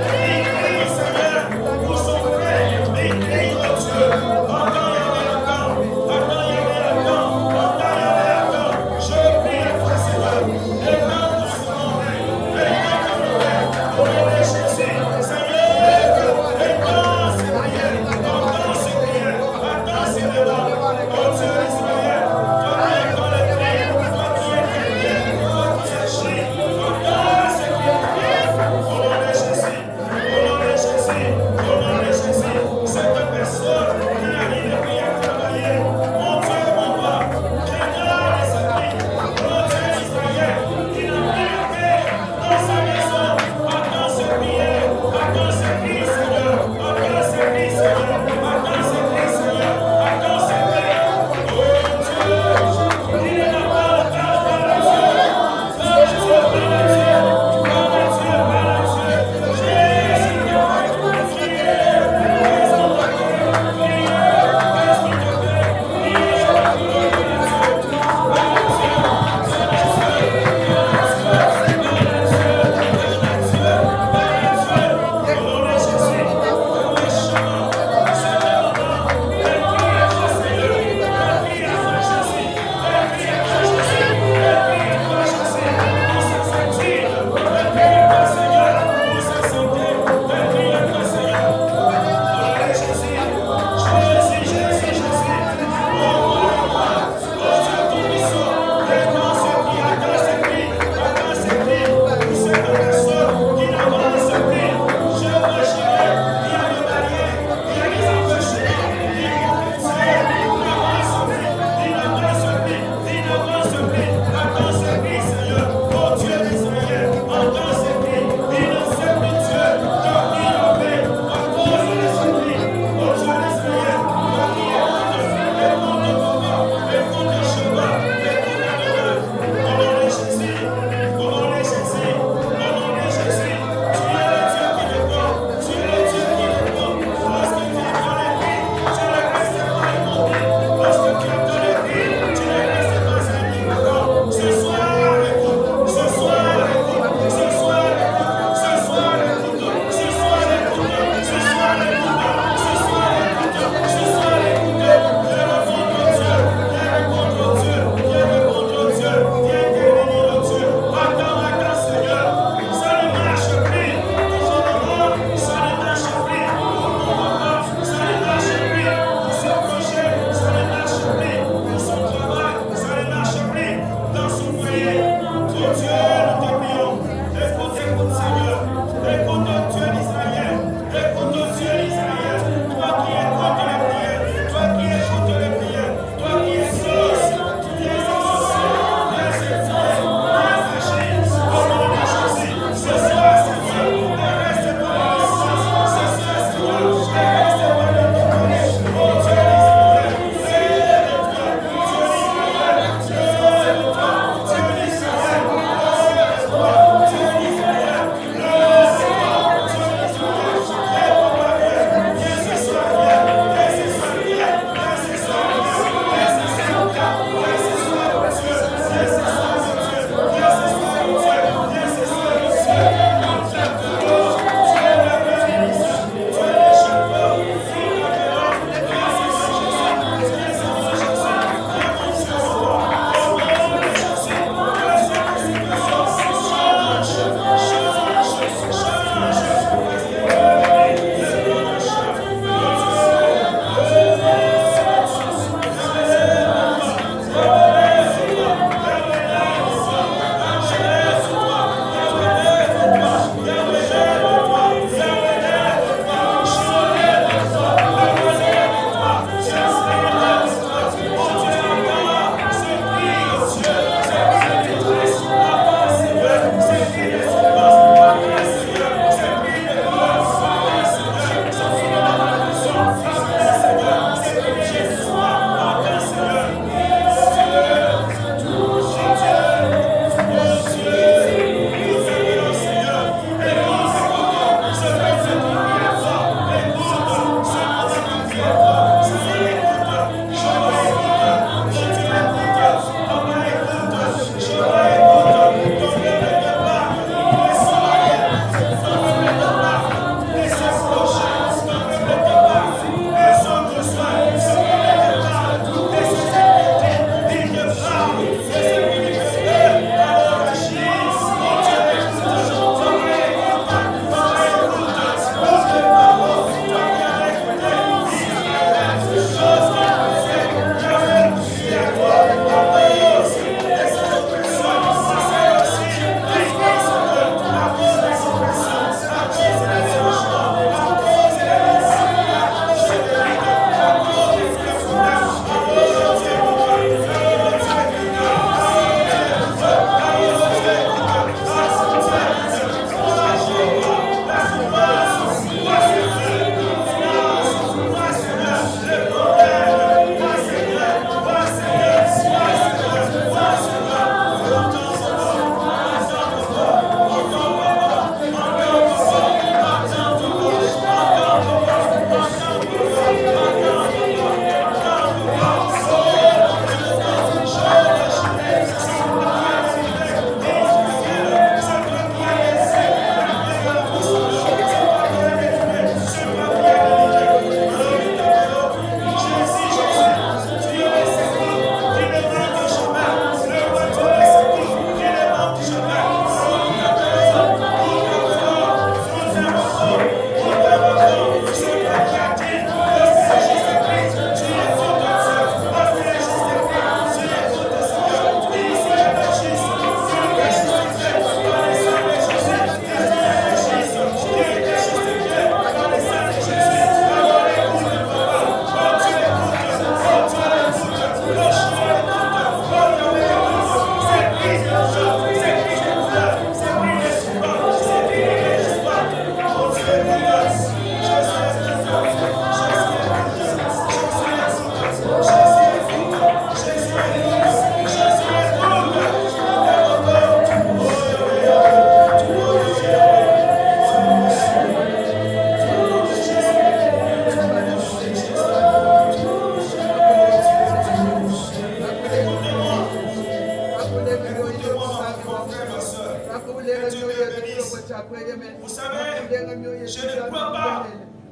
Vous savez, je ne crois pas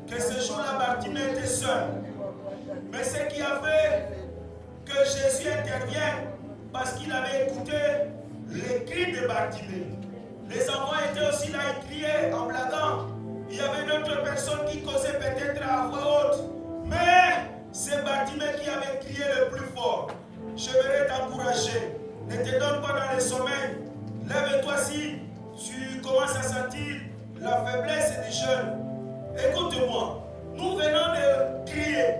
que ce jour-là, Bartimée était seul. Mais ce qui a fait que Jésus intervienne, parce qu'il avait écouté les cris de Bartimée. Les enfants étaient aussi là, ils criaient en blaguant. Il y avait d'autres personnes qui causaient peut-être à voix haute. Mais c'est Bartimée qui avait crié le plus fort. Je vais t'encourager. Ne te donne pas dans le sommeil. Lève-toi si tu commences à sentir la faiblesse du jeûne. Écoute-moi. Nous venons de crier.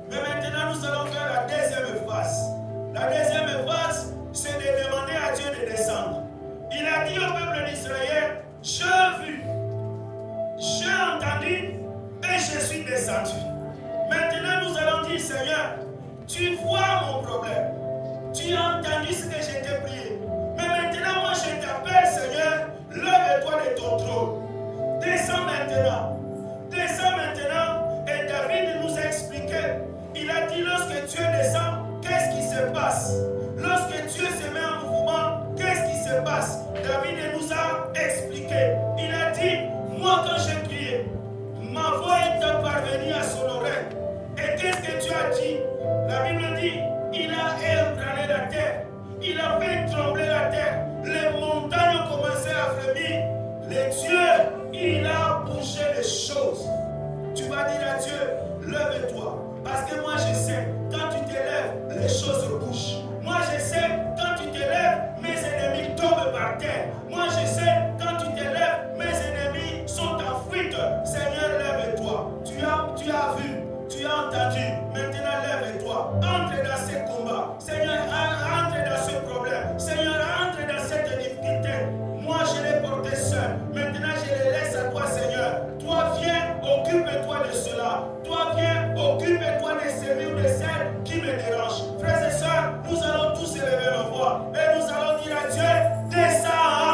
Mais maintenant, nous allons faire la deuxième phase. La deuxième phase, c'est de demander à Dieu de descendre. Il a dit au peuple d'Israël, j'ai vu, j'ai entendu et je suis descendu. Maintenant, nous allons dire, Seigneur, tu vois mon problème. Tu as entendu ce que je t'ai prié. Mais maintenant, moi, je t'appelle, Seigneur, lève-toi de ton trône. Descends maintenant. Descends maintenant. Et David nous a expliqué. Il a dit, lorsque Dieu descend, qu'est-ce qui se passe? Lorsque Dieu se met en mouvement, qu'est-ce qui se passe? David nous a expliqué. Il a dit, moi quand j'ai prié, ma voix est parvenue à son oreille. Et qu'est-ce que Dieu a dit? La Bible dit, il a ébranlé la terre. Il a fait trembler la terre. Les montagnes ont commencé à frémir. Les dieux, il a bougé les choses. Tu vas dire à Dieu, lève-toi. Parce que moi je sais, quand tu te lèves, les choses bougent. Moi je sais, quand tu te lèves, mes ennemis tombent par terre. Moi je sais, quand tu te lèves, mes ennemis sont en fuite. Seigneur, lève-toi. Tu as vu, tu as entendu. Maintenant, lève-toi. Entre dans ces combats. Seigneur, entre dans ce problème. Seigneur, entre dans cette difficulté. Moi, je l'ai porté seul. Maintenant, je les laisse à toi, Seigneur. Toi, viens, occupe-toi de cela. Toi, viens, occupe-toi de celui ou de celle qui me dérange. Frères et sœurs, nous allons tous élever nos voix. Et nous allons dire à Dieu, descends.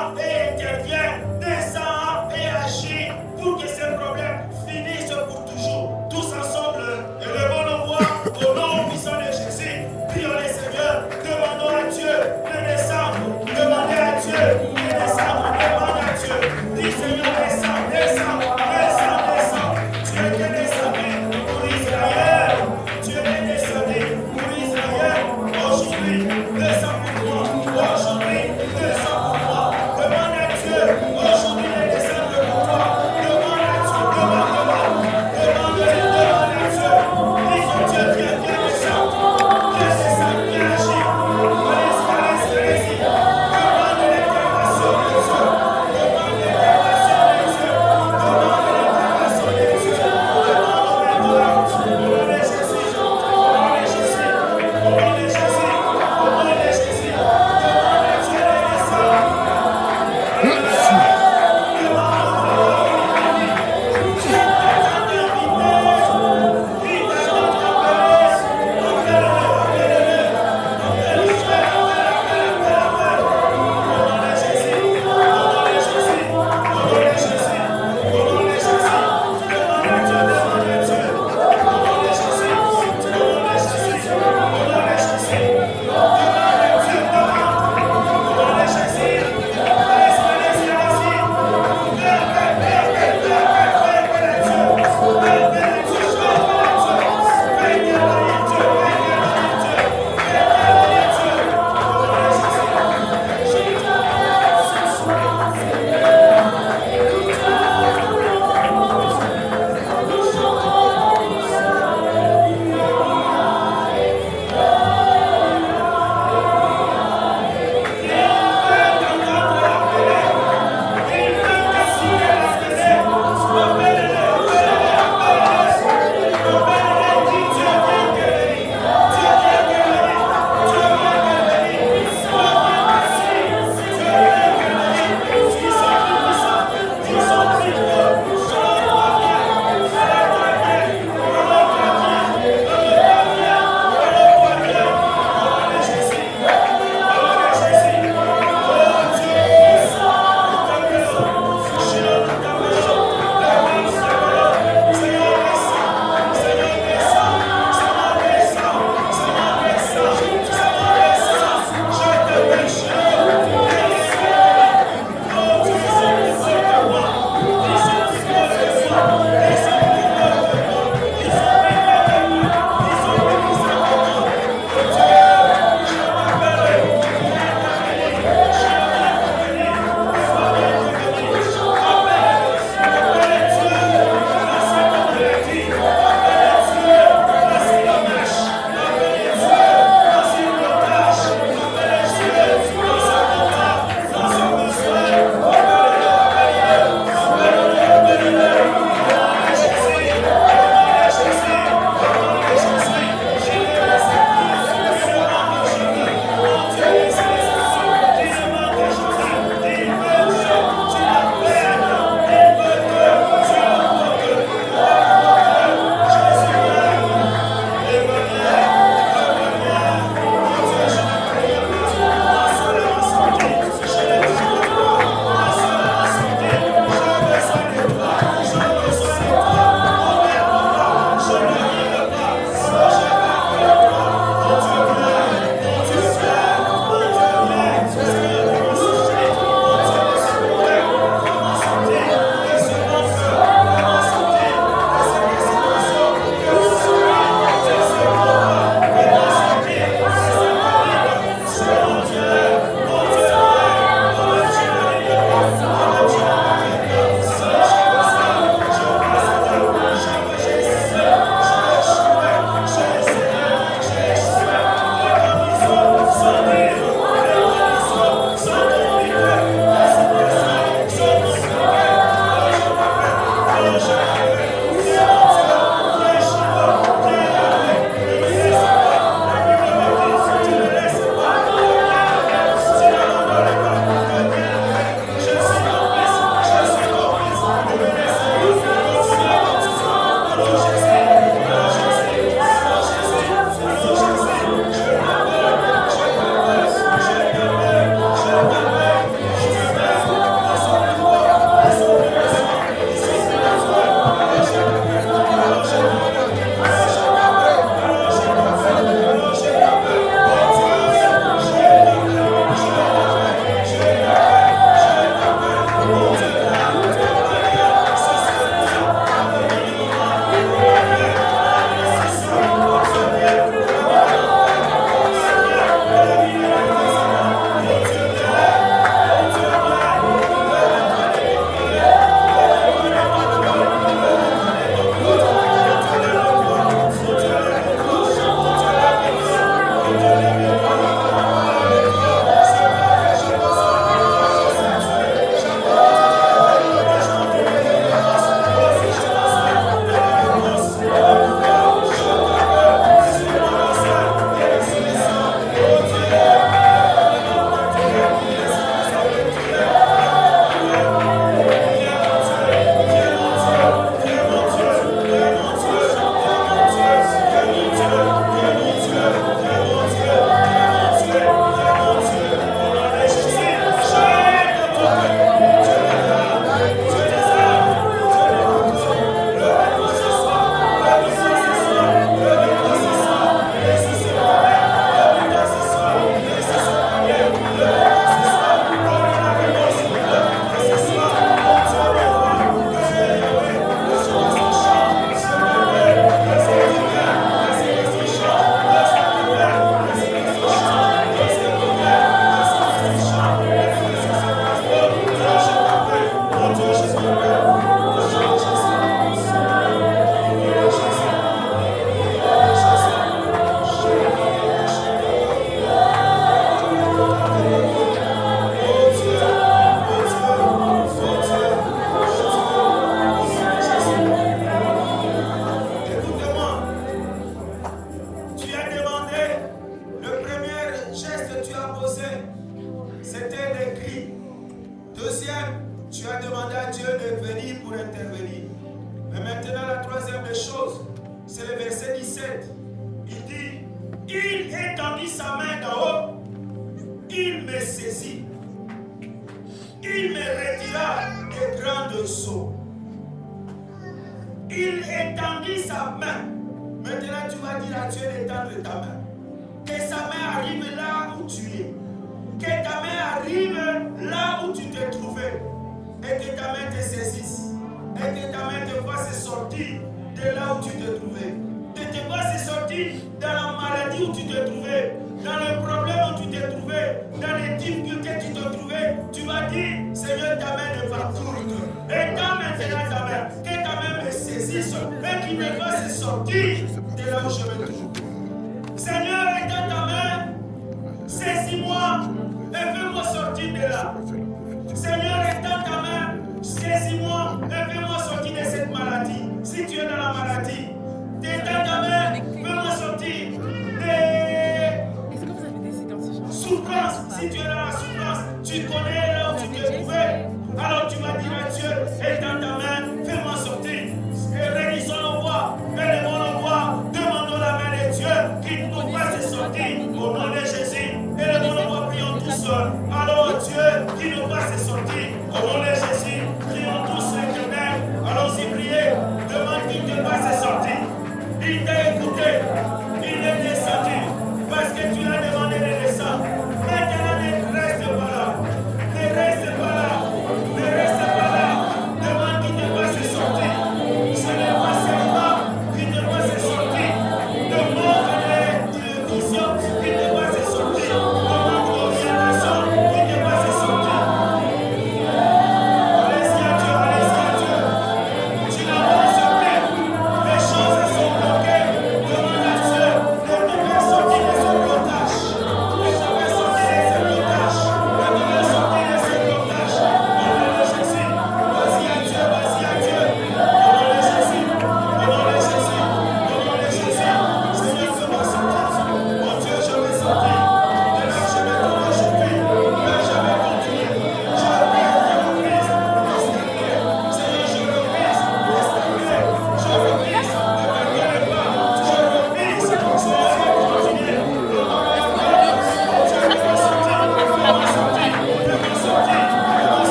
Si tu es dans la souffrance, tu connais